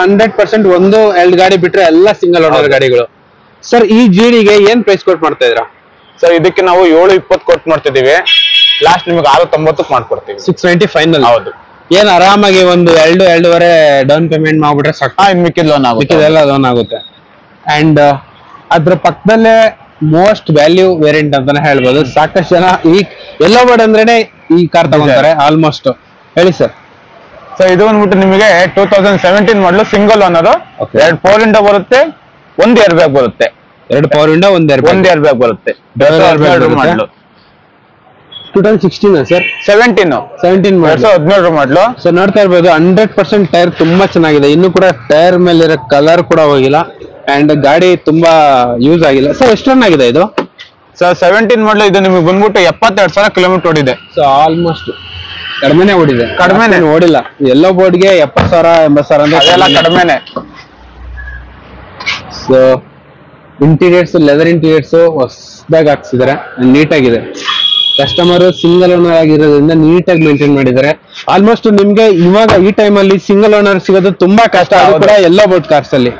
100% 1-2 ಗಾಡಿ ಬಿಟ್ರೆ ಎಲ್ಲ ಸಿಂಗಲ್ ಓನರ್ ಗಾಡಿಗಳು. ಸರ್ ಈ GDಗೆ ಏನ್ ಪ್ರೈಸ್ ಕೊಟ್ ಮಾಡ್ತಾ ಇದ್ದೀರಾ? ಸರ್ ಇದಕ್ಕೆ ನಾವು 720 ಕೊಟ್ಟು ಮಾಡ್ತಿದೀವಿ. ಲಾಸ್ಟ್ ನಿಮಗೆ 690 ಮಾಡ್ಕೊಡ್ತೀವಿ. 690 ಫೈನಲ್. ಹೌದು. ಏನ್ ಆರಾಮಾಗಿ ಒಂದು 2-2.5 ಡೌನ್ ಪೇಮೆಂಟ್ ಮಾಡ್ಬಿಟ್ರೆ ಸಾಕು. ಇನ್ ಮಿಕ್ಕಿದ ಲೋನ್ ಆಗುತ್ತೆ. ಎಲ್ಲ ಲೋನ್ ಆಗುತ್ತೆ. ಅಂಡ್ ಅದ್ರ ಪಕ್ಕದಲ್ಲೇ ಮೋಸ್ಟ್ ವ್ಯಾಲ್ಯೂ ವೇರಿಯಂಟ್ ಅಂತಾನೆ ಹೇಳ್ಬೋದು. ಸಾಕಷ್ಟು ಜನ ಈ ಎಲ್ಲೋ ಬೋರ್ಡ್ ಅಂದ್ರೇನೆ ಈ ಕಾರ್ ತಗೊಂತಾರೆ ಆಲ್ಮೋಸ್ಟ್. ಹೇಳಿ ಸರ್. ಸೊ ಇದು ಬಂದ್ಬಿಟ್ಟು ನಿಮಗೆ 2017 ಮಾಡಲು, ಸಿಂಗಲ್ ಓನರ್, 2 ಪವರ್ ವಿಂಡೋ ಬರುತ್ತೆ, 1 ಏರ್ ಬ್ಯಾಗ್ ಬರುತ್ತೆ. 2 ಪವರ್ ವಿಂಡೋ, 1 ಏರ್ ಬ್ಯಾಗ್ ಬರುತ್ತೆ. 2016 ಸರ್? 17 ಮಾಡಲು. ಸೊ ನೋಡ್ತಾ ಇರ್ಬೋದು, 100% ಟೈರ್ ತುಂಬಾ ಚೆನ್ನಾಗಿದೆ. ಇನ್ನು ಕೂಡ ಟೈರ್ ಮೇಲೆ ಇರೋ ಕಲರ್ ಕೂಡ ಹೋಗಿಲ್ಲ ಅಂಡ್ ಗಾಡಿ ತುಂಬಾ ಯೂಸ್ ಆಗಿಲ್ಲ. ಸರ್ ಎಷ್ಟು ರನ್ ಆಗಿದೆ ಇದು? ಸರ್ 17 ಮಾಡಲು, ಇದು ನಿಮಗೆ ಬಂದ್ಬಿಟ್ಟು 72,000 ಕಿಲೋಮೀಟರ್ ಓಡಿದೆ. ಸೊ ಆಲ್ಮೋಸ್ಟ್ ಕಡಿಮೆನೆ ಓಡಿದೆ. ಕಡಿಮೆನೆ ಓಡಿಲ್ಲ. ಎಲ್ಲೋ ಬೋರ್ಡ್ಗೆ 70,000 80,000 ಅಂದ್ರೆ ಕಡಿಮೆನೆ. ಸೊ ಇಂಟೀರಿಯರ್ಸ್, ಲೆದರ್ ಇಂಟೀರಿಯರ್ಸ್ ಹೊಸದಾಗಿ ಹಾಕ್ಸಿದ್ದಾರೆ, ನೀಟಾಗಿದೆ. ಕಸ್ಟಮರ್ ಸಿಂಗಲ್ ಓನರ್ ಆಗಿರೋದ್ರಿಂದ ನೀಟಾಗಿ ಮೇಂಟೈನ್ ಮಾಡಿದ್ದಾರೆ. ಆಲ್ಮೋಸ್ಟ್ ನಿಮ್ಗೆ ಇವಾಗ ಈ ಟೈಮ್ ಅಲ್ಲಿ ಸಿಂಗಲ್ ಓನರ್ ಸಿಗೋದು ತುಂಬಾ ಕಷ್ಟ. ಅದು ಕೂಡ ಎಲ್ಲೋ ಬೋರ್ಡ್ ಕಾರ್ಸ್ ಅಲ್ಲಿ.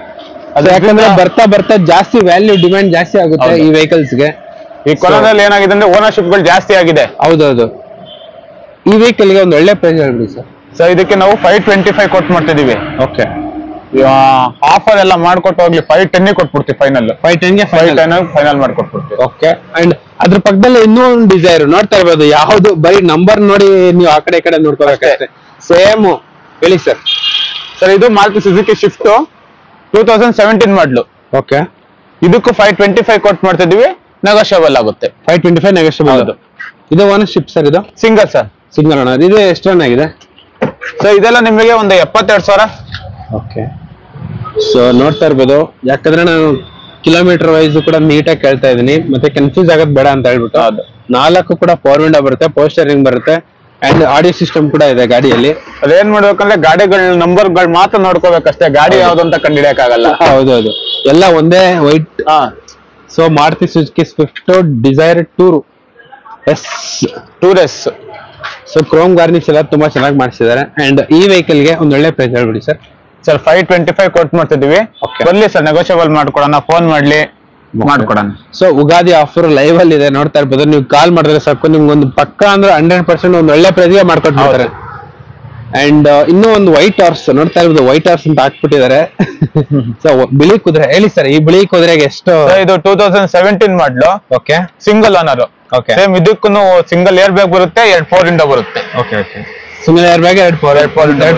ಅದು ಯಾಕಂದ್ರೆ ಬರ್ತಾ ಬರ್ತಾ ಜಾಸ್ತಿ ವ್ಯಾಲ್ಯೂ ಡಿಮ್ಯಾಂಡ್ ಜಾಸ್ತಿ ಆಗುತ್ತೆ ಈ ವೆಹಿಕಲ್ಸ್ ಗೆ. ಈ ಕೊರೋನಾದಲ್ಲಿ ಏನಾಗಿದೆ ಅಂದ್ರೆ ಓನರ್ಶಿಪ್ ಗಳು ಜಾಸ್ತಿ ಆಗಿದೆ. ಹೌದೌದು. ಈ ವೆಹಿಕಲ್ ಗೆ ಒಂದು ಒಳ್ಳೆ ಪ್ರೈಸ್ ಹೇಳ್ಬಿಡಿ ಸರ್. ಸೊ ಇದಕ್ಕೆ ನಾವು 525 ಕೊಟ್ಟು ಮಾಡ್ತಿದೀವಿ. ಓಕೆ. ಆಫರ್ ಎಲ್ಲ ಮಾಡ್ಕೊಟ್ಟು ಹೋಗ್ಲಿ 510 ಕೊಟ್ಬಿಡ್ತೀವಿ ಫೈನಲ್. 510 ಫೈನಲ್ ಮಾಡ್ಕೊಟ್ಬಿಡ್ತೀವಿ. ಓಕೆ. ಅಂಡ್ ಅದ್ರ ಪಕ್ಕದಲ್ಲಿ ಇನ್ನೂ ಒಂದು ಡಿಸೈರ್ ನೋಡ್ತಾ ಇರ್ಬೋದು. ಯಾವ್ದು ಬರೀ ನಂಬರ್ ನೋಡಿ ನೀವು ಆ ಕಡೆ ಈ ಕಡೆ ನೋಡ್ಕೋಬೇಕಷ್ಟೇ. ಸೇಮ್. ಹೇಳಿ ಸರ್. ಸರ್ ಇದು ಮಾರುತಿ ಸುಜುಕಿ ಶಿಫ್ಟ್ 2017 ಮಾಡಲು. ಓಕೆ. ಇದಕ್ಕೂ 525 ಕೊಟ್ಟು ಮಾಡ್ತಿದೀವಿ, ನೆಗೋಷಿಯಬಲ್ ಆಗುತ್ತೆ. 525 ನೆಗೋಷಿಯಬಲ್. ಇದು ಓನರ್ಶಿಪ್ ಸರ್? ಇದು ಸಿಂಗಲ್ ಸರ್, ಸಿಂಗಲ್ ಓನರ್. ಇದು ಎಷ್ಟು ರನ್ ಆಗಿದೆ? ಸೊ ಇದೆಲ್ಲ ನಿಮಗೆ ಒಂದು 72,000. ಓಕೆ. ಸೊ ನೋಡ್ತಾ ಇರ್ಬೋದು, ಯಾಕಂದ್ರೆ ನಾನು ಕಿಲೋಮೀಟರ್ ವೈಸ್ ಕೂಡ ನೀಟಾಗಿ ಕೇಳ್ತಾ ಇದೀನಿ, ಮತ್ತೆ ಕನ್ಫ್ಯೂಸ್ ಆಗೋದು ಬೇಡ ಅಂತ ಹೇಳ್ಬಿಟ್ಟು. 4 ಕೂಡ ಪವರ್ ವಿಂಡೋ ಬರುತ್ತೆ, ಪವರ್ ಸ್ಟೀರಿಂಗ್ ಬರುತ್ತೆ ಅಂಡ್ ಆಡಿಯೋ ಸಿಸ್ಟಮ್ ಕೂಡ ಇದೆ ಗಾಡಿಯಲ್ಲಿ. ಅದೇನ್ ಮಾಡ್ಬೇಕಂದ್ರೆ ಗಾಡಿಗಳ ನಂಬರ್ಗಳು ಮಾತ್ರ ನೋಡ್ಕೋಬೇಕಷ್ಟೇ, ಗಾಡಿ ಯಾವ್ದು ಅಂತ ಕಂಡಿಡಿಯಕ್ಕಾಗಲ್ಲ. ಹೌದೌದು, ಎಲ್ಲ ಒಂದೇ white. So Maruti Suzuki Swift Dzire Tour S. So chrome garnish ಎಲ್ಲ ತುಂಬಾ ಚೆನ್ನಾಗಿ ಮಾಡಿಸಿದ್ದಾರೆ. ಅಂಡ್ ಈ ವೆಹಿಕಲ್ ಗೆ ಒಂದು ಒಳ್ಳೆ ಪ್ರೈಸ್ ಹೇಳ್ಬಿಡಿ ಸರ್. ಸರ್ 525 ಕೊಟ್ಟು ಮಾಡ್ತಿದೀವಿ. ಬರ್ಲಿ ಸರ್, ನೆಗೋಷಿಯಬಲ್ ಮಾಡ್ಕೊಡೋಣ, ಫೋನ್ ಮಾಡ್ಲಿ ಮಾಡ್ಕೊಡೋಣ. ಸೊ ಉಗಾದಿ ಆಫರ್ ಲೈವ್ ಅಲ್ಲಿ ಇದೆ, ನೋಡ್ತಾ ಇರ್ಬೋದು. ನೀವು ಕಾಲ್ ಮಾಡಿದ್ರೆ ಸಾಕು, ನಿಮ್ಗೆ ಒಂದು ಪಕ್ಕ ಅಂದ್ರೆ 100% ಒಂದು ಒಳ್ಳೆ ಪ್ರೈಸ್ ಗೆ ಮಾಡ್ಕೊಟ್ಬಿಡ್ತಾರೆ. ಅಂಡ್ ಇನ್ನೂ ಒಂದು ವೈಟ್ ಹಾರ್ಸ್ ನೋಡ್ತಾ ಇರ್ಬೋದು, ವೈಟ್ ಹಾರ್ಸ್ ಅಂತ ಹಾಕ್ಬಿಟ್ಟಿದ್ದಾರೆ. ಸೊ ಬಿಳಿ ಕುದುರೆ. ಹೇಳಿ ಸರ್, ಈ ಬಿಳಿ ಕುದುರೆಗೆ ಎಷ್ಟು? ಇದು 2017 ಮಾಡಲು. Okay. Single owner. Okay. Same ಇದಕ್ಕೂ ಸಿಂಗಲ್ ಏರ್ ಬ್ಯಾಗ್ ಬರುತ್ತೆ, 2 ಪವರ್ ವಿಂಡೋ ಬರುತ್ತೆ. Okay okay. Single air bag, 2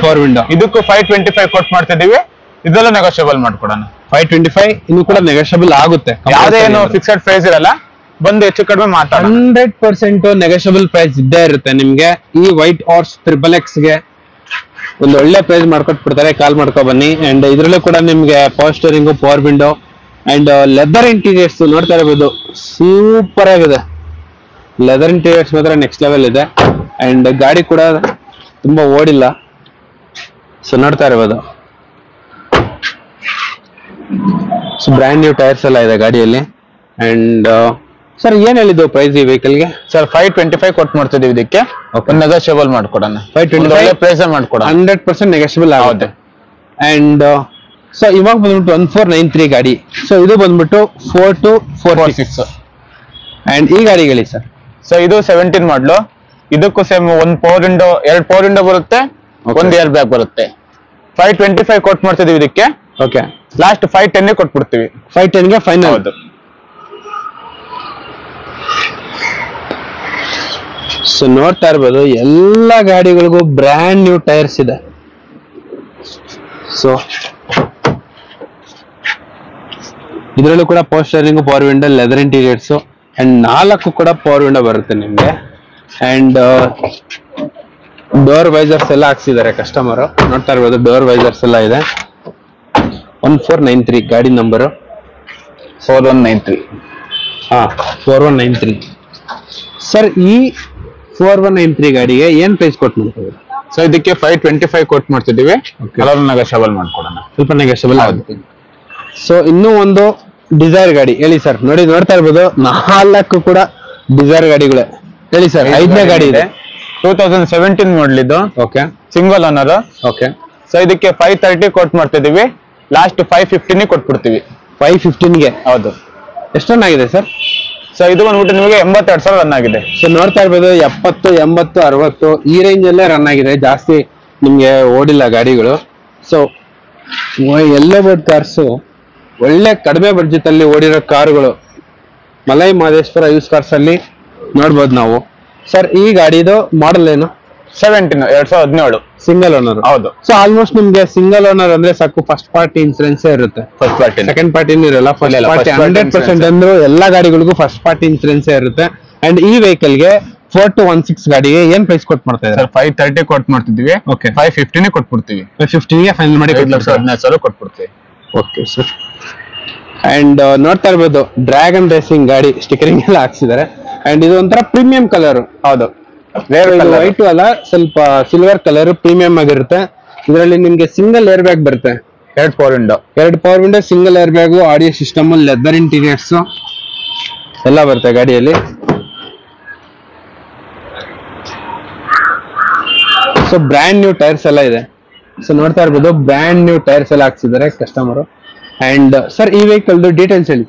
power window. ಇದಕ್ಕೂ 525 ಕೊಟ್ಟು ಮಾಡ್ತಿದೀವಿ, ಇದೆಲ್ಲ ನೆಗೋಷಿಯಬಲ್ ಮಾಡ್ಕೊಡೋಣ. 525 ಇನ್ನು ಕೂಡ ನೆಗೋಷಿಯಬಲ್ ಆಗುತ್ತೆ. ಯಾವುದೇ ಏನು ಫಿಕ್ಸೆಡ್ ಪ್ರೈಸ್ ಇರಲ್ಲ, ಬಂದು ಹೆಚ್ಚು ಕಡಿಮೆ ಮಾತಾಡೋಣ. 100% ನೆಗೋಷಿಯಬಲ್ ಪ್ರೈಸ್ ಇದ್ದೇ ಇರುತ್ತೆ ನಿಮ್ಗೆ. ಈ ವೈಟ್ ಹಾರ್ಸ್ XXX ಗೆ ಒಂದು ಒಳ್ಳೆ ಪ್ರೈಸ್ ಮಾಡ್ಕೊಟ್ಬಿಡ್ತಾರೆ, ಕಾಲ್ ಮಾಡ್ಕೊ ಬನ್ನಿ. ಅಂಡ್ ಇದ್ರಲ್ಲೂ ಕೂಡ ನಿಮ್ಗೆ power steering, power window and leather interiors ನೋಡ್ತಾ ಇರಬಹುದು, ಸೂಪರ್ ಆಗಿದೆ. ಲೆದರ್ ಇಂಟೀರಿಯರ್ಸ್ ಮಾತ್ರ ನೆಕ್ಸ್ಟ್ ಲೆವೆಲ್ ಇದೆ. ಅಂಡ್ ಗಾಡಿ ಕೂಡ ತುಂಬಾ ಓಡಿಲ್ಲ. ಸೊ ನೋಡ್ತಾ ಇರಬಹುದು, ಸೊ ಬ್ರ್ಯಾಂಡ್ ನ್ಯೂ ಟೈರ್ಸ್ ಎಲ್ಲ ಇದೆ ಗಾಡಿಯಲ್ಲಿ. ಅಂಡ್ ಸರ್ ಏನ್ ಹೇಳಿದ್ದು ಪ್ರೈಸ್ ಈ ವೆಹಿಕಲ್ ಗೆ? ಸರ್ 525 ಕೊಟ್ಟು ಮಾಡ್ತಿದೀವಿ, ಇದಕ್ಕೆ ನೆಗೋಷಿಯಬಲ್ ಮಾಡ್ಕೊಡೋಣ. 525 ಪ್ರೈಸ್ ಮಾಡ್ಕೊಡೋಣ. 100% ನೆಗೋಷಿಯಬಲ್ ಆಗುತ್ತೆ. ಅಂಡ್ ಸೊ ಇವಾಗ ಬಂದ್ಬಿಟ್ಟು 1493 ಗಾಡಿ. ಸೊ ಇದು ಬಂದ್ಬಿಟ್ಟು 4246. ಅಂಡ್ ಈ ಗಾಡಿ ಹೇಳಿ ಸರ್. ಸೊ ಇದು 17 ಮಾಡಲು. ಇದಕ್ಕೂ same 1 power window, 2 power window ಬರುತ್ತೆ, 1 ಏರ್ ಬ್ಯಾಗ್ ಬರುತ್ತೆ. 525 ಕೊಟ್ಟು ಮಾಡ್ತಿದೀವಿ ಇದಕ್ಕೆ. ಓಕೆ. ಲಾಸ್ಟ್ 510 ಕೊಟ್ಬಿಡ್ತೀವಿ. 510 ಫೈನಲ್. ಹೌದು. ಸೊ ನೋಡ್ತಾ ಇರ್ಬೋದು ಎಲ್ಲಾ ಗಾಡಿಗಳಿಗೂ ಬ್ರ್ಯಾಂಡ್ ನ್ಯೂ ಟೈರ್ಸ್ ಇದೆ. ಸೊ ಇದರಲ್ಲೂ ಕೂಡ power steering, power window, leather interiors and 4 ಕೂಡ ಪವರ್ ವಿಂಡೋ ಬರುತ್ತೆ ನಿಮ್ಗೆ. ಅಂಡ್ ಡೋರ್ ವೈಸರ್ಸ್ ಎಲ್ಲ ಹಾಕ್ಸಿದ್ದಾರೆ ಕಸ್ಟಮರ್. ನೋಡ್ತಾ ಇರ್ಬೋದು ಡೋರ್ ವೈಸರ್ಸ್ ಎಲ್ಲ ಇದೆ. 1493 ಗಾಡಿ ನಂಬರು. 4193. 4193. ಸರ್ ಈ 4193 ಗಾಡಿಗೆ ಏನ್ ಪ್ರೈಸ್ ಕೊಟ್ಟು ಮಾಡ್ತೀವಿ? ಸೊ ಇದಕ್ಕೆ 525 ಕೊಟ್ಟು ಮಾಡ್ತಿದೀವಿ. ಕಲರ್ ನೆಗೋಷಿಯಬಲ್ ಮಾಡ್ಕೊಡೋಣ, ಸ್ವಲ್ಪ ನೆಗೋಷಿಯಬಲ್ ಆಗುತ್ತೆ. ಸೊ ಇನ್ನೂ ಒಂದು ಡಿಸೈರ್ ಗಾಡಿ ಹೇಳಿ ಸರ್. ನೋಡ್ತಾ ಇರ್ಬೋದು 4 ಕೂಡ ಡಿಸೈರ್ ಗಾಡಿಗಳೇ. ಹೇಳಿ ಸರ್. 5ನೇ ಗಾಡಿ ಇದೆ, 2017 ಮಾಡಲ್ ಇದು. Okay, single owner. Okay. So ಇದಕ್ಕೆ 530 ಕೊಟ್ಟು ಮಾಡ್ತಿದೀವಿ. ಲಾಸ್ಟ್ 515 ಕೊಟ್ಬಿಡ್ತೀವಿ. 515ಗೆ. ಹೌದು. ಎಷ್ಟು ರನ್ ಆಗಿದೆ ಸರ್? ಸೊ ಇದು ಬಂದ್ಬಿಟ್ಟು ನಿಮಗೆ 82,000 ರನ್ ಆಗಿದೆ. ಸೊ ನೋಡ್ತಾ ಇರ್ಬೋದು 70, 80, 60 ಈ ರೇಂಜ್ ಅಲ್ಲೇ ರನ್ ಆಗಿದೆ. ಜಾಸ್ತಿ ನಿಮ್ಗೆ ಓಡಿಲ್ಲ ಗಾಡಿಗಳು. ಸೊ ಎಲ್ಲೋ ಬೋರ್ಡ್ ಕಾರ್ಸು ಒಳ್ಳೆ ಕಡಿಮೆ ಬಡ್ಜೆಟ್ ಅಲ್ಲಿ ಓಡಿರೋ ಕಾರುಗಳು ಮಲೈ ಮಹದೇಶ್ವರ ಯೂಸ್ ಕಾರ್ಸ್ ಅಲ್ಲಿ ನೋಡ್ಬೋದು ನಾವು. ಸರ್ ಈ ಗಾಡಿದು ಮಾಡೆಲ್ ಏನು? 2017. Single owner. ಹೌದು. ಸೊ ಆಲ್ಮೋಸ್ಟ್ ನಿಮ್ಗೆ ಸಿಂಗಲ್ ಓನರ್ ಅಂದ್ರೆ ಸಾಕು ಫಸ್ಟ್ ಪಾರ್ಟಿ ಇನ್ಸೂರೆನ್ಸ್ ಇರುತ್ತೆ. ಫಸ್ಟ್ ಪಾರ್ಟಿ, ಸೆಕೆಂಡ್ ಪಾರ್ಟಿ ಇರಲ್ಲ. ಫಸ್ಟ್ ಪಾರ್ಟಿ 100% ಅಂದ್ರೂ ಎಲ್ಲಾ ಗಾಡಿಗಳಿಗೂ ಫಸ್ಟ್ ಪಾರ್ಟಿ ಇನ್ಸೂರೆನ್ಸ್ ಇರುತ್ತೆ. ಅಂಡ್ ಈ ವೆಹಿಕಲ್ ಗೆ 4216 ಗಾಡಿಗೆ ಏನ್ ಪ್ರೈಸ್ ಕೊಟ್ಟು ಮಾಡ್ತಾ ಇದ್ದಾರೆ? 530 ಕೊಟ್ಟು ಮಾಡ್ತಿದೀವಿ. ಓಕೆ, 515 ಕೊಟ್ಬಿಡ್ತೀವಿ. 515ಗೆ ಫೈನಲ್ ಮಾಡಿ 5,17,000 ಕೊಟ್ಬಿಡ್ತೀವಿ. Okay sir. ಅಂಡ್ ನೋಡ್ತಾ ಇರ್ಬೋದು ಡ್ರ್ಯಾಗನ್ ರೇಸಿಂಗ್ ಗಾಡಿ ಸ್ಟಿಕರಿಂಗ್ ಎಲ್ಲ ಹಾಕ್ಸಿದ್ದಾರೆ. ಅಂಡ್ ಇದು ಒಂಥರ ಪ್ರೀಮಿಯಂ ಕಲರ್. ಹೌದು, ವೈಟ್ ಅಲ್ಲ, ಸ್ವಲ್ಪ ಸಿಲ್ವರ್ ಕಲರ್ ಪ್ರೀಮಿಯಂ ಆಗಿರುತ್ತೆ. ಇದರಲ್ಲಿ ನಿಮ್ಗೆ ಸಿಂಗಲ್ ಏರ್ ಬ್ಯಾಗ್ ಬರುತ್ತೆ. 2 power window, single air bag, audio system, leather interiors ಎಲ್ಲ ಬರುತ್ತೆ ಗಾಡಿಯಲ್ಲಿ. ಸೊ ಬ್ರ್ಯಾಂಡ್ ನ್ಯೂ ಟೈರ್ಸ್ ಎಲ್ಲ ಇದೆ. ಸೊ ನೋಡ್ತಾ ಇರ್ಬೋದು ಬ್ರ್ಯಾಂಡ್ ನ್ಯೂ ಟೈರ್ಸ್ ಎಲ್ಲ ಹಾಕ್ಸಿದ್ದಾರೆ ಕಸ್ಟಮರ್. ಅಂಡ್ ಸರ್ ಈ ವೆಹಿಕಲ್ ಡೀಟೇಲ್ಸ್ ಹೇಳಿ.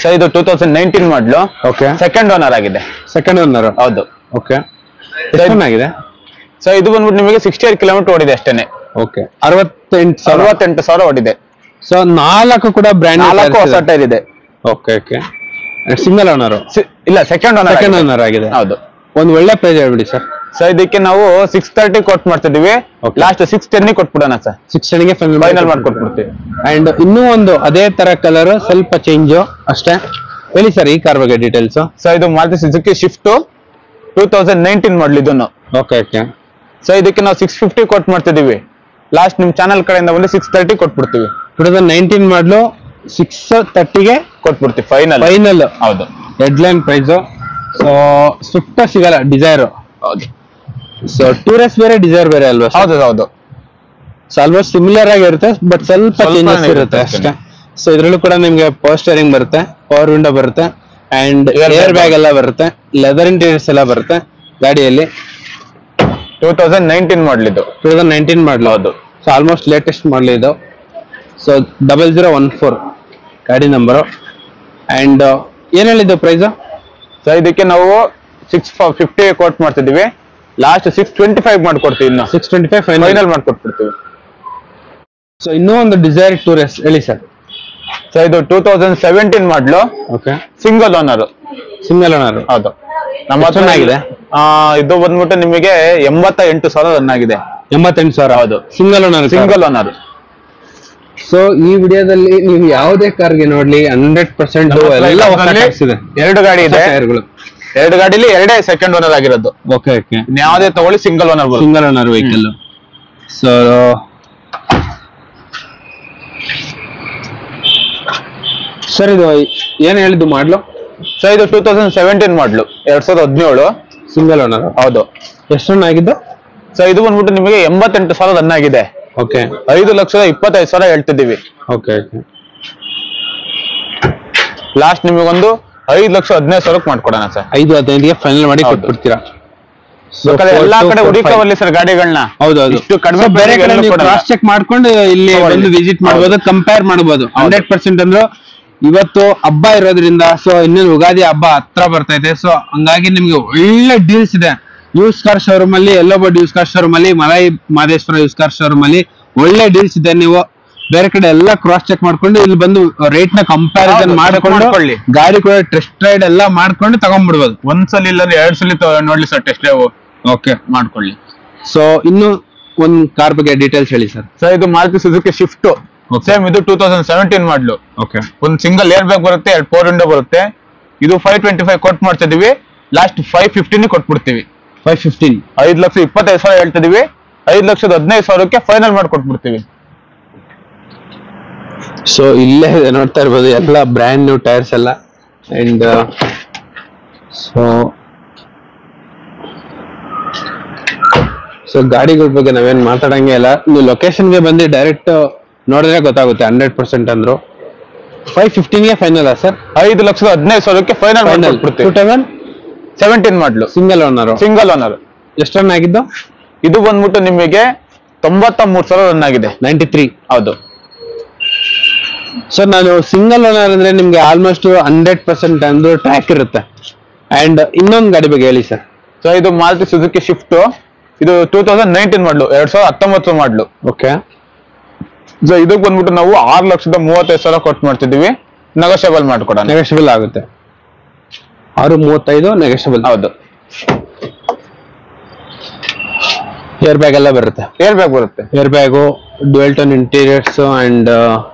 ಸೊ ಇದು 2019 ಮಾಡಲು. ಓಕೆ, ಸೆಕೆಂಡ್ ಓನರ್ ಆಗಿದೆ. Second owner. ಹೌದು. ಓಕೆ, ಆಗಿದೆ. ಸೊ ಇದು ಬಂದ್ಬಿಟ್ಟು ನಿಮಗೆ 68 ಕಿಲೋಮೀಟರ್ ಓಡಿದೆ ಅಷ್ಟೇನೆ. ಓಕೆ, 68,000 ಓಡಿದೆ. ಸೊ 4 ಕೂಡ ಬ್ರ್ಯಾಂಡ್ 4 ಹೊಸ ಟೈರ್ ಇದೆ. Okay, okay. ಸಿಂಗಲ್ ಓನರ್ ಇಲ್ಲ, ಸೆಕೆಂಡ್ ಓನರ್ ಆಗಿದೆ. ಹೌದು. ಒಂದು ಒಳ್ಳೆ ಪ್ರೈಸ್ ಹೇಳ್ಬಿಡಿ ಸರ್. ಸೊ ಇದಕ್ಕೆ ನಾವು 630 ಕೊಟ್ಟು ಮಾಡ್ತಿದೀವಿ. ಲಾಸ್ಟ್ 610 ಕೊಟ್ಬಿಡೋಣ ಸರ್. 610ಗೆ ಫೈನಲ್ ಮಾಡ್ಕೊಟ್ಬಿಡ್ತೀವಿ. ಅಂಡ್ ಇನ್ನೂ ಒಂದು ಅದೇ ತರ ಕಲರ್, ಸ್ವಲ್ಪ ಚೇಂಜ್ ಅಷ್ಟೇ. ಹೇಳಿ ಸರ್ ಈ ಕಾರ್ ಬಗ್ಗೆ ಡೀಟೇಲ್ಸ್. ಸೊ ಇದು ಮಾರುತಿ ಸುಜುಕಿ ಶಿಫ್ಟ್ 2019 ಮಾಡಲ್ ಇದನ್ನು. Okay, okay. ಸೊ ಇದಕ್ಕೆ ನಾವು 650 ಕೊಟ್ಟು ಮಾಡ್ತಿದೀವಿ. ಲಾಸ್ಟ್ ನಿಮ್ ಚಾನಲ್ ಕಡೆಯಿಂದ ಬಂದು 630 ಕೊಟ್ಬಿಡ್ತೀವಿ. 2019 ಮಾಡಲು 630ಗೆ ಕೊಟ್ಬಿಡ್ತೀವಿ ಫೈನಲ್. ಹೌದು. Headline price. ಸೊ ಸ್ವಿಫ್ಟ್ ಸಿಗಲ್ಲ, ಡಿಸೈರ್. ಹೌದು. ಸೊ ಟೂರಿಸ್ಟ್ ಬೇರೆ, ಡಿಸೈರ್ ಬೇರೆ ಅಲ್ವಾ? ಹೌದು. ಸೊ ಆಲ್ಮೋಸ್ಟ್ ಸಿಮಿಲರ್ ಆಗಿರುತ್ತೆ, ಬಟ್ ಸ್ವಲ್ಪ ಚೇಂಜಸ್ ಇರುತ್ತೆ ಅಷ್ಟೇ. ಸೊ ಇದ್ರಲ್ಲೂ ಕೂಡ ನಿಮ್ಗೆ ಪವರ್ ಸ್ಟೀರಿಂಗ್ ಬರುತ್ತೆ, ಪವರ್ ವಿಂಡೋ ಬರುತ್ತೆ, ಅಂಡ್ ಏರ್ ಬ್ಯಾಗ್ ಎಲ್ಲ ಬರುತ್ತೆ, ಲೆದರ್ ಇಂಟೀರಿಯರ್ಸ್ ಎಲ್ಲ ಬರುತ್ತೆ ಗಾಡಿಯಲ್ಲಿ. 2019 ಮಾಡಲ್ ಇದು. 2019 ಮಾಡಲ್. ಹೌದು. ಸೊ ಆಲ್ಮೋಸ್ಟ್ ಲೇಟೆಸ್ಟ್ ಮಾಡಲ್ ಇದು. ಸೊ 0014 ಗಾಡಿ ನಂಬರು. ಅಂಡ್ ಏನ್ ಹೇಳಿದ್ದು ಪ್ರೈಸ್? ಸೊ ಇದಕ್ಕೆ ನಾವು 650 ಕೋಟ್ ಮಾಡ್ತಿದೀವಿ. ಲಾಸ್ಟ್ 625 ಮಾಡ್ಕೊಡ್ತೀವಿ. ಇನ್ನು 625 ಫೈನಲ್ ಮಾಡ್ಕೊಟ್ಬಿಡ್ತೀವಿ. ಸೊ ಇನ್ನೂ ಒಂದು ಡಿಸೈರ್ ಟೂರಿಸ್ಟ್ ಹೇಳಿ ಸರ್. ಸೊ ಇದು 2017 ಮಾಡಲು. Okay, single owner. ಹೌದು. ನಮ್ಮ ಹತ್ರ ಆಗಿದೆ. ಇದು ಬಂದ್ಬಿಟ್ಟು ನಿಮಗೆ 88,000 ರನ್ ಆಗಿದೆ. 88,000. ಹೌದು. Single owner. ಸೊ ಈ ವಿಡಿಯೋದಲ್ಲಿ ನೀವು ಯಾವುದೇ ಕಾರ್ಗೆ ನೋಡ್ಲಿ 100% ಎಲ್ಲ ಇದೆ. 2 ಗಾಡಿ ಇದೆ. ಎರಡು ಗಾಡಿಲಿ 2 ಸೆಕೆಂಡ್ ಓನರ್ ಆಗಿರೋದು. Okay, okay. ಯಾವುದೇ ತಗೊಳ್ಳಿ single owner vehicle. So sir ಇದು ಏನ್ ಹೇಳಿದ್ದು ಮಾಡ್ಲು? ಸೊ ಇದು 2017 ಮಾಡಲು, 2017 ಸಿಂಗಲ್ ಓನರ್. ಹೌದು. ಎಷ್ಟು ರನ್ ಆಗಿದ್ದು? ಸೊ ಇದು ಬಂದ್ಬಿಟ್ಟು ನಿಮಗೆ 88,000 ರನ್ ಆಗಿದೆ. ಓಕೆ. 5,25,000 ಹೇಳ್ತಿದ್ದೀವಿ. Okay, okay. ಲಾಸ್ಟ್ ನಿಮಗೊಂದು 5,15,000 ಮಾಡ್ಕೊಡೋಣ ಸರ್. 5,15ಗೆ ಫೈನಲ್ ಮಾಡಿ ಕೊಟ್ಬಿಡ್ತೀರಾ? ಎಲ್ಲಾ ಕಡೆ ಹುಡುಕವಲ್ಲಿ ಸರ್ ಗಾಡಿಗಳನ್ನ. ಹೌದೌದು. ಇಷ್ಟು ಕಡಿಮೆ ಬೇರೆ ಕಡೆ ಕ್ರಾಸ್ ಚೆಕ್ ಮಾಡ್ಕೊಂಡು ಇಲ್ಲಿ ಬಂದು ವಿಸಿಟ್ ಮಾಡಬಹುದು, ಕಂಪೇರ್ ಮಾಡಬಹುದು. 100% ಅಂದ್ರೆ ಇವತ್ತು ಹಬ್ಬ ಇರೋದ್ರಿಂದ, ಸೊ ಇನ್ನೇನು ಯುಗಾದಿ ಹಬ್ಬ ಹತ್ರ ಬರ್ತೈತೆ. ಸೊ ಹಂಗಾಗಿ ನಿಮ್ಗೆ ಒಳ್ಳೆ ಡೀಲ್ಸ್ ಇದೆ ಯೂಸ್ ಕಾರ್ ಶೋರೂಮ್ ಅಲ್ಲಿ, ಎಲ್ಲೋ ಬೋರ್ಡ್ ಯೂಸ್ ಕಾರ್ ಶೋರೂಮ್ ಅಲ್ಲಿ, malai Mahadeshwara use car showroom ಅಲ್ಲಿ ಒಳ್ಳೆ ಡೀಲ್ಸ್ ಇದೆ. ನೀವು ಬೇರೆ ಕಡೆ ಎಲ್ಲ ಕ್ರಾಸ್ ಚೆಕ್ ಮಾಡ್ಕೊಂಡು ಇಲ್ಲಿ ಬಂದು ರೇಟ್ ನ ಕಂಪ್ಯಾರಿಸನ್ ಹೌದು, ಮಾಡ್ಕೊಂಡು ಮಾಡ್ಕೊಳ್ಳಿ. ಗಾಡಿ ಕೂಡ ಟೆಸ್ಟ್ ರೈಡ್ ಎಲ್ಲ ಮಾಡ್ಕೊಂಡು ತಗೊಂಡ್ಬಿಡ್ಬೋದು. ಒಂದ್ಸಲ ಇಲ್ಲಾಂದ್ರೆ 2 ಸಲ ನೋಡ್ಲಿ ಸರ್ ಟೆಸ್ಟ್ ಡ್ರೈವ್ ಓಕೆ. ಮಾಡ್ಕೊಳ್ಳಿ. ಸೊ ಇನ್ನು ಒಂದ್ ಕಾರ್ ಬಗ್ಗೆ ಡೀಟೇಲ್ಸ್ ಹೇಳಿ ಸರ್. ಸರ್ ಇದು ಮಾರುತಿ ಸುಜುಕಿ ಶಿಫ್ಟ್ ಸೇಮ್ ಇದು 2017 ಮಾಡ್ಲು. ಓಕೆ. ಒಂದು ಸಿಂಗಲ್ ಏರ್ ಬ್ಯಾಗ್ ಬರುತ್ತೆ, 2 ಪವರ್ ವಿಂಡೋ ಬರುತ್ತೆ. ಇದು 525 ಕೊಟ್ ಮಾಡ್ತಿದೀವಿ, ಲಾಸ್ಟ್ 515 ಕೊಟ್ಬಿಡ್ತೀವಿ. 515 5,25,000 ಹೇಳ್ತಿದೀವಿ, 5,15,000ಕ್ಕೆ ಫೈನಲ್ ಮಾಡ್ಕೊಟ್ಬಿಡ್ತೀವಿ. ಸೊ ಇಲ್ಲೇ ನೋಡ್ತಾ ಇರ್ಬೋದು ಎಲ್ಲ ಬ್ರ್ಯಾಂಡ್ ನ್ಯೂ ಟೈರ್ಸ್ ಎಲ್ಲ. ಅಂಡ್ ಸೊ ಗಾಡಿಗಳ ಬಗ್ಗೆ ನಾವೇನ್ ಮಾತಾಡಂಗೆ ಇಲ್ಲ, ನೀವು ಲೊಕೇಶನ್ಗೆ ಬಂದು ಡೈರೆಕ್ಟ್ ನೋಡಿದ್ರೆ ಗೊತ್ತಾಗುತ್ತೆ 100% ಅಂದ್ರು. 515ಗೆ ಫೈನಲ್ ಸರ್? 5,15,000ಕ್ಕೆ ಫೈನಲ್ ಮಾಡ್ಕೊಟ್ಬಿಡ್ತೀವಿ. 2017 ಮಾಡ್ಲು, ಸಿಂಗಲ್ ಓನರ್. Single owner. ಎಷ್ಟು ರನ್ ಆಗಿದ್ದು? ಇದು ಬಂದ್ಬಿಟ್ಟು ನಿಮಗೆ 93,000 ರನ್ ಆಗಿದೆ. 93. ಹೌದು ಸರ್ ನಾನು ಸಿಂಗಲ್ ಓನರ್ ಅಂದ್ರೆ ನಿಮ್ಗೆ ಆಲ್ಮೋಸ್ಟ್ 100% ಅಂದ್ರೂ ಟ್ರ್ಯಾಕ್ ಇರುತ್ತೆ. ಅಂಡ್ ಇನ್ನೊಂದು ಗಾಡಿ ಬಗ್ಗೆ ಹೇಳಿ ಸರ್. ಸೊ ಇದು ಮಾರುತಿ ಸುಜುಕಿ ಶಿಫ್ಟ್, ಇದು 2019 ಮಾಡ್ಲು, 2019 ಮಾಡ್ಲು. ಓಕೆ. ಸೊ ಇದಕ್ಕೆ ಬಂದ್ಬಿಟ್ಟು ನಾವು 6,35,000 ಕೊಟ್ಟು ಮಾಡ್ತಿದೀವಿ, ನೆಗೋಷಿಯಬಲ್ ಮಾಡ್ಕೊಡೋಣ. ನೆಗೋಷಿಯಬಲ್ ಆಗುತ್ತೆ. 635 ನೆಗೋಷಿಯಬಲ್. ಹೌದು. ಏರ್ ಬ್ಯಾಗ್ ಎಲ್ಲ ಬರುತ್ತೆ. ಏರ್ ಬ್ಯಾಗ್ ಬರುತ್ತೆ. Air bag, dual tone interiors and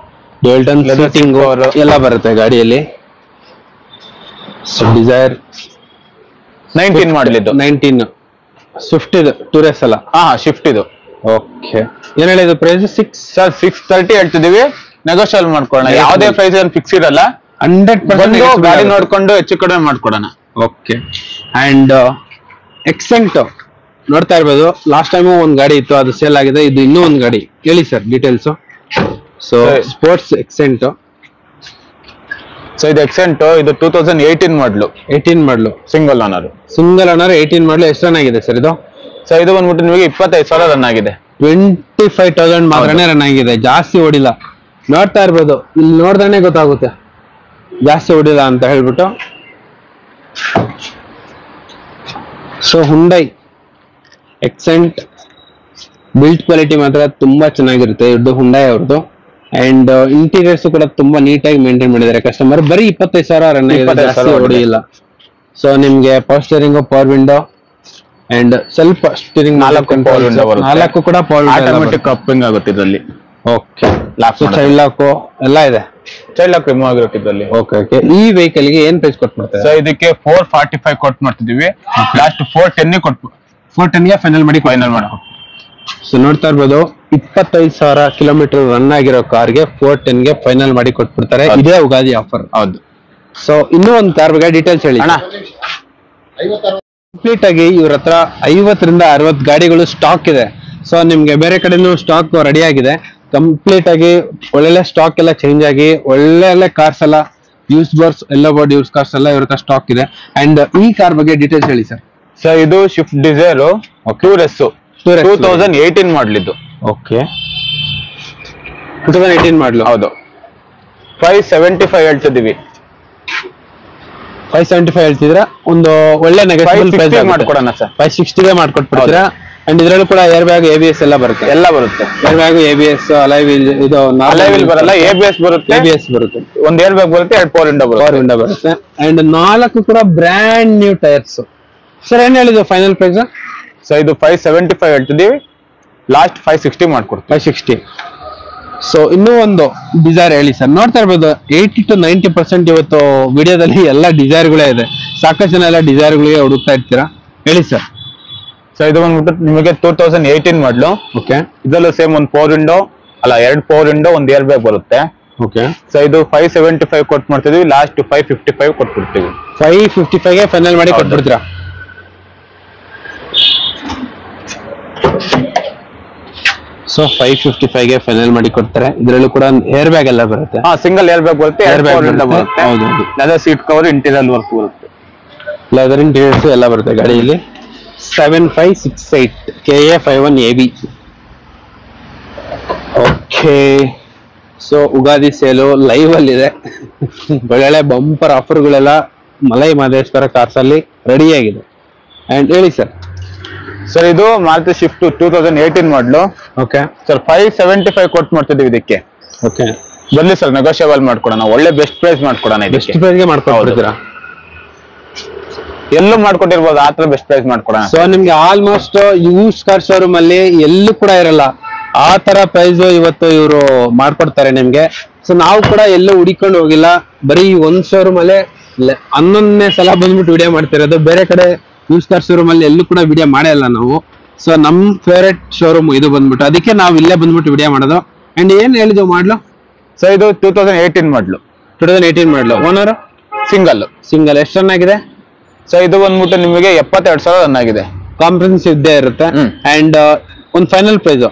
dual tone seating ಎಲ್ಲ ಬರುತ್ತೆ ಗಾಡಿಯಲ್ಲಿ. ಡಿಸೈರ್ 19 ಮಾಡಲಿದ್ದು. 19 ಸ್ವಿಫ್ಟ್ ಇದು ಟೂರೆಸ್ ಅಲ್ಲ? ಹಾ ಶಿಫ್ಟ್ ಇದು. ಓಕೆ. ಏನ್ ಹೇಳಿದ್ದು ಪ್ರೈಸ್? 630 ಹೇಳ್ತಿದೀವಿ, ನೆಗೋಷಿಯಬಲ್ ಮಾಡ್ಕೊಳ್ಳೋಣ. ಯಾವುದೇ ಪ್ರೈಸ್ ಏನು ಫಿಕ್ಸ್ ಇರಲ್ಲ, 100% ಗಾಡಿ ನೋಡ್ಕೊಂಡು ಹೆಚ್ಚು ಕಡಿಮೆ ಮಾಡ್ಕೊಡೋಣ. ಓಕೆ. ಅಂಡ್ ಎಕ್ಸೆಂಟ್ ನೋಡ್ತಾ ಇರ್ಬೋದು, ಲಾಸ್ಟ್ ಟೈಮು ಒಂದ್ ಗಾಡಿ ಇತ್ತು, ಅದು ಸೇಲ್ ಆಗಿದೆ. ಇದು ಇನ್ನೂ ಒಂದ್ ಗಾಡಿ, ಹೇಳಿ sir details. So sports Accent. So ಇದು ಎಕ್ಸೆಂಟ್, ಇದು 2018 ಮಾಡ್ಲು. 18 ಮಾಡ್ಲು, ಸಿಂಗಲ್ ಓನರ್. Single owner 18 ಮಾಡ್ಲು. ಎಷ್ಟು ರನ್ ಆಗಿದೆ ಸರ್ ಇದು? ಸೊ ಇದು ಬಂದ್ಬಿಟ್ಟು ನಿಮಗೆ 25,000 ರನ್ ಆಗಿದೆ. 25,000 ಮಾತ್ರನೇ ರನ್ ಆಗಿದೆ, ಜಾಸ್ತಿ ಓಡಿಲ್ಲ. ನೋಡ್ತಾ ಇರ್ಬೋದು, ಇಲ್ಲಿ ನೋಡಿದ್ರೆ ಗೊತ್ತಾಗುತ್ತೆ ಜಾಸ್ತಿ ಓಡಿಲ್ಲ ಅಂತ ಹೇಳ್ಬಿಟ್ಟು. So Hyundai Accent build quality ಮಾತ್ರ ತುಂಬಾ ಚೆನ್ನಾಗಿರುತ್ತೆ ಇವ್ರದ್ದು, ಹುಂಡೈ ಅವ್ರದ್ದು. ಅಂಡ್ ಇಂಟೀರಿಯರ್ಸ್ ಕೂಡ ತುಂಬಾ ನೀಟಾಗಿ ಮೇಂಟೈನ್ ಮಾಡಿದ್ದಾರೆ ಕಸ್ಟಮರ್. ಬರೀ 25,000 ರನ್ ಆಗಿದೆ, ಜಾಸ್ತಿ ಓಡಿಲ್ಲ. ಸೊ ನಿಮ್ಗೆ power steering, power window and ಸ್ವಲ್ಪ ಸ್ಟೀರಿಂಗ್ 4 ಪವರ್ ವಿಂಡೋ, 4 ಕೂಡ ಪವರ್ ಆಟೋಮೆಟಿಕ್ ಕಪ್ಪಿಂಗ್ ಆಗುತ್ತೆ ಇದರಲ್ಲಿ. ಓಕೆ. ಚೈಲ್ಡ್ ಲಾಕ್ ಎಲ್ಲ ಇದೆ. ಚೈಲ್ಡ್ ಲಾಕ್ ರಿಮೂವ್ ಆಗಿರುತ್ತೆ ಇದರಲ್ಲಿ. Okay okay. ಈ ವೆಹಿಕಲ್ ಗೆ ಏನ್ ಪ್ರೈಸ್ ಕೊಟ್ಬಿಡ್ತಾರೆ? ಸೊ ಇದಕ್ಕೆ 445 ಕೊಟ್ಟು ಮಾಡ್ತಿದೀವಿ, ಲಾಸ್ಟ್ 410 ಕೊಟ್ಟು 410ಗೆ ಫೈನಲ್ ಮಾಡಿ ಮಾಡೋ. ಸೊ ನೋಡ್ತಾ ಇರ್ಬೋದು, 25,000 ಕಿಲೋಮೀಟರ್ ರನ್ ಆಗಿರೋ ಕಾರ್ಗೆ 410ಗೆ ಫೈನಲ್ ಮಾಡಿ ಕೊಟ್ಬಿಡ್ತಾರೆ. ಇದೇ ಉಗಾದಿ ಆಫರ್. ಹೌದು. ಸೊ ಇನ್ನೂ ಒಂದು ಕಾರ್ ಬಗ್ಗೆ ಡೀಟೇಲ್ಸ್ ಹೇಳಿ ಅಣ್ಣ. ಕಂಪ್ಲೀಟ್ ಆಗಿ ಇವ್ರ ಹತ್ರ 50ರಿಂದ 60 ಗಾಡಿಗಳು ಸ್ಟಾಕ್ ಇದೆ. ಸೊ ನಿಮ್ಗೆ ಬೇರೆ ಕಡೆನೂ ಸ್ಟಾಕ್ ರೆಡಿ ಆಗಿದೆ. ಕಂಪ್ಲೀಟ್ ಆಗಿ ಒಳ್ಳೆ ಸ್ಟಾಕ್ ಎಲ್ಲ ಚೇಂಜ್ ಆಗಿ ಒಳ್ಳೆ ಕಾರ್ಸ್ ಎಲ್ಲ ಯೂಸ್ ಬರ್ಸ್ ಎಲ್ಲ ಬೋರ್ಡ್ ಯೂಸ್ ಕಾರ್ಸ್ ಎಲ್ಲ ಇವ್ರ ಹತ್ರ ಸ್ಟಾಕ್ ಇದೆ. ಅಂಡ್ ಈ ಕಾರ್ ಬಗ್ಗೆ ಡೀಟೇಲ್ಸ್ ಹೇಳಿ ಸರ್. ಸೊ ಇದು ಶಿಫ್ಟ್ ಡಿಸೈರ್ ಟೂರೆಸ್ 2018 ಮಾಡ್ಲಿದ್ದು. ಓಕೆ. 2018 ಮಾಡ್ಲು. ಹೌದು. 575 ಹೇಳ್ತಿದೀವಿ. 575 ಹೇಳ್ತಿದ್ರ, ಒಂದು ಒಳ್ಳೆ ನೆಗೆಟಿವ್ ಪ್ರೈಸ್ ಮಾಡ್ಕೊಡೋಣ ಸರ್. 560ಗೆ ಮಾಡ್ಕೊಟ್ಬಿಡ್ತೀರಾ. ಅಂಡ್ ಇದ್ರಲ್ಲೂ ಕೂಡ ಏರ್ ಬ್ಯಾಗ್, ABS ಎಲ್ಲ ಬರುತ್ತೆ. ಎಲ್ಲ ಬರುತ್ತೆ. ಏರ್ ಬ್ಯಾಗ್, ABS, ಅಲೈ ವೀಲ್, ಇದು ಅಲೈ ವೀಲ್ ಬರಲ್ಲ, ABS ಬರುತ್ತೆ. ABS ಬರುತ್ತೆ. ಒಂದು ಏರ್ ಬ್ಯಾಗ್ ಬರುತ್ತೆ, 2 ಪವರ್ ವಿಂಡೋ ಬರುತ್ತೆ. ಪವರ್ ವಿಂಡೋ ಬರುತ್ತೆ. ಅಂಡ್ 4 ಕೂಡ ಬ್ರ್ಯಾಂಡ್ ನ್ಯೂ ಟೈರ್ಸ್. ಸರ್ ಏನ್ ಹೇಳಿದ್ರು ಫೈನಲ್ ಪ್ರೈಸ್? ಸೊ ಇದು 575 ಹೇಳ್ತಿದೀವಿ, ಲಾಸ್ಟ್ 560 ಮಾಡ್ಕೊಡ್ತೀವಿ. 560. ಸೊ ಇನ್ನೂ ಒಂದು ಡಿಸೈರ್ ಹೇಳಿ ಸರ್. ನೋಡ್ತಾ ಇರ್ಬೋದು 80 to 90% ಇವತ್ತು ವಿಡಿಯೋದಲ್ಲಿ ಎಲ್ಲ ಡಿಸೈರ್ಗಳೇ ಇದೆ. ಸಾಕಷ್ಟು ಜನ ಎಲ್ಲ ಡಿಸೈರ್ಗಳಿಗೆ ಹುಡುಕ್ತಾ ಇರ್ತೀರಾ, ಹೇಳಿ ಸರ್. ಸೊ ಇದು ಬಂದ್ಬಿಟ್ಟು ನಿಮಗೆ 2018 ಮಾಡ್ಲು. ಓಕೆ. ಇದರಲ್ಲೂ ಸೇಮ್ ಒಂದು ಪವರ್ ವಿಂಡೋ ಅಲ್ಲ, 2 ಪವರ್ ವಿಂಡೋ, ಒಂದು ಏರ್ ಬ್ಯಾಗ್ ಬರುತ್ತೆ. ಓಕೆ. ಸೊ ಇದು 575 ಕೊಟ್ಟು ಮಾಡ್ತಿದೀವಿ, ಲಾಸ್ಟ್ 555 ಕೊಟ್ಬಿಡ್ತೀವಿ. 555ಗೆ ಫೈನಲ್ ಮಾಡಿ ಕೊಟ್ಬಿಡ್ತೀರಾ? ಸೊ 555ಗೆ ಫೈನಲ್ ಮಾಡಿ ಕೊಡ್ತಾರೆ. ಇದರಲ್ಲೂ ಕೂಡ ಏರ್ ಬ್ಯಾಗ್ ಎಲ್ಲ ಬರುತ್ತೆ. ಸಿಂಗಲ್ ಏರ್ ಬ್ಯಾಗ್ ಬರುತ್ತೆ, ಏರ್ ಬ್ಯಾಗ್ ಬರುತ್ತೆ. ಹೌದು. Leather seat cover, interior work ಬರುತ್ತೆ. ಲೆದರ್ ಇಂಟೀರಿಯರ್ಸ್ ಎಲ್ಲ ಬರುತ್ತೆ ಗಾಡಿಯಲ್ಲಿ. 7568 KA 51AB. Okay. So Ugadi sale live ಅಲ್ಲಿ ಇದೆ. ಒಳ್ಳೆ ಬಂಪರ್ ಆಫರ್ಗಳೆಲ್ಲ ಮಲೈ ಮಹದೇಶ್ವರ ಕಾರ್ಸ್ ಅಲ್ಲಿ ರೆಡಿ ಆಗಿದೆ. ಅಂಡ್ ಹೇಳಿ ಸರ್. ಸರ್ ಇದು ಮಾರುತಿ ಶಿಫ್ಟ್ 2018 ಮಾಡ್ಲು. ಓಕೆ. ಸರ್ 575 ಕೊಟ್ಟು ಮಾಡ್ತಿದ್ದೀವಿ ಇದಕ್ಕೆ. ಓಕೆ, ಬರ್ಲಿ ಸರ್, ನೆಗೋಷಿಯಬಲ್ ಮಾಡ್ಕೊಡೋಣ, ಒಳ್ಳೆ ಬೆಸ್ಟ್ ಪ್ರೈಸ್ ಮಾಡ್ಕೊಡೋಣ. ಬೆಸ್ಟ್ ಪ್ರೈಸ್ಗೆ ಮಾಡ್ಕೊಡ್ತೀರಾ? ಎಲ್ಲೂ ಮಾಡ್ಕೊಟ್ಟಿರ್ಬೋದು, ಆ ತರ ಬೆಸ್ಟ್ ಪ್ರೈಸ್ ಮಾಡ್ಕೊಡೋಣ. ಸೊ ನಿಮ್ಗೆ ಆಲ್ಮೋಸ್ಟ್ ಯೂಸ್ ಕಾರ್ ಶೋರೂಮ್ ಅಲ್ಲಿ ಎಲ್ಲೂ ಕೂಡ ಇರಲ್ಲ ಆ ತರ ಪ್ರೈಸ್ ಇವತ್ತು ಇವರು ಮಾಡ್ಕೊಡ್ತಾರೆ ನಿಮ್ಗೆ. ಸೊ ನಾವು ಕೂಡ ಎಲ್ಲೂ ಹುಡಿಕೊಂಡು ಹೋಗಿಲ್ಲ, ಬರೀ ಒಂದ್ ಶೋರೂಮ್ ಅಲ್ಲೇ 11ನೇ ಸಲ ಬಂದ್ಬಿಟ್ಟು ವಿಡಿಯೋ ಮಾಡ್ತಿರೋದು. ಬೇರೆ ಕಡೆ ಯೂಸ್ ಕಾರ್ ಶೋರೂಮ್ ಅಲ್ಲಿ ಎಲ್ಲೂ ಕೂಡ ವಿಡಿಯೋ ಮಾಡೇ ಇಲ್ಲ ನಾವು. ಸೊ ನಮ್ ಫೇವರೇಟ್ ಶೋರೂಮ್ ಇದು ಬಂದ್ಬಿಟ್ಟು, ಅದಕ್ಕೆ ನಾವು ಇಲ್ಲೇ ಬಂದ್ಬಿಟ್ಟು ವಿಡಿಯೋ ಮಾಡೋದು. ಅಂಡ್ ಏನ್ ಹೇಳಿದ್ವು ಮಾಡ್ಲು? ಸೊ ಇದು 2018 ಮಾಡ್ಲು. 2018 ಮಾಡ್ಲು. Owner single. ಎಷ್ಟು ರನ್ ಆಗಿದೆ? ಸೊ ಇದು ಬಂದ್ಬಿಟ್ಟು ನಿಮಗೆ 72,000 ರನ್ ಆಗಿದೆ. ಕಾಂಪ್ರಹೆನ್ಸಿವ್ ಇದ್ದೇ ಇರುತ್ತೆ. ಅಂಡ್ ಒಂದು ಫೈನಲ್ ಪ್ರೈಸ್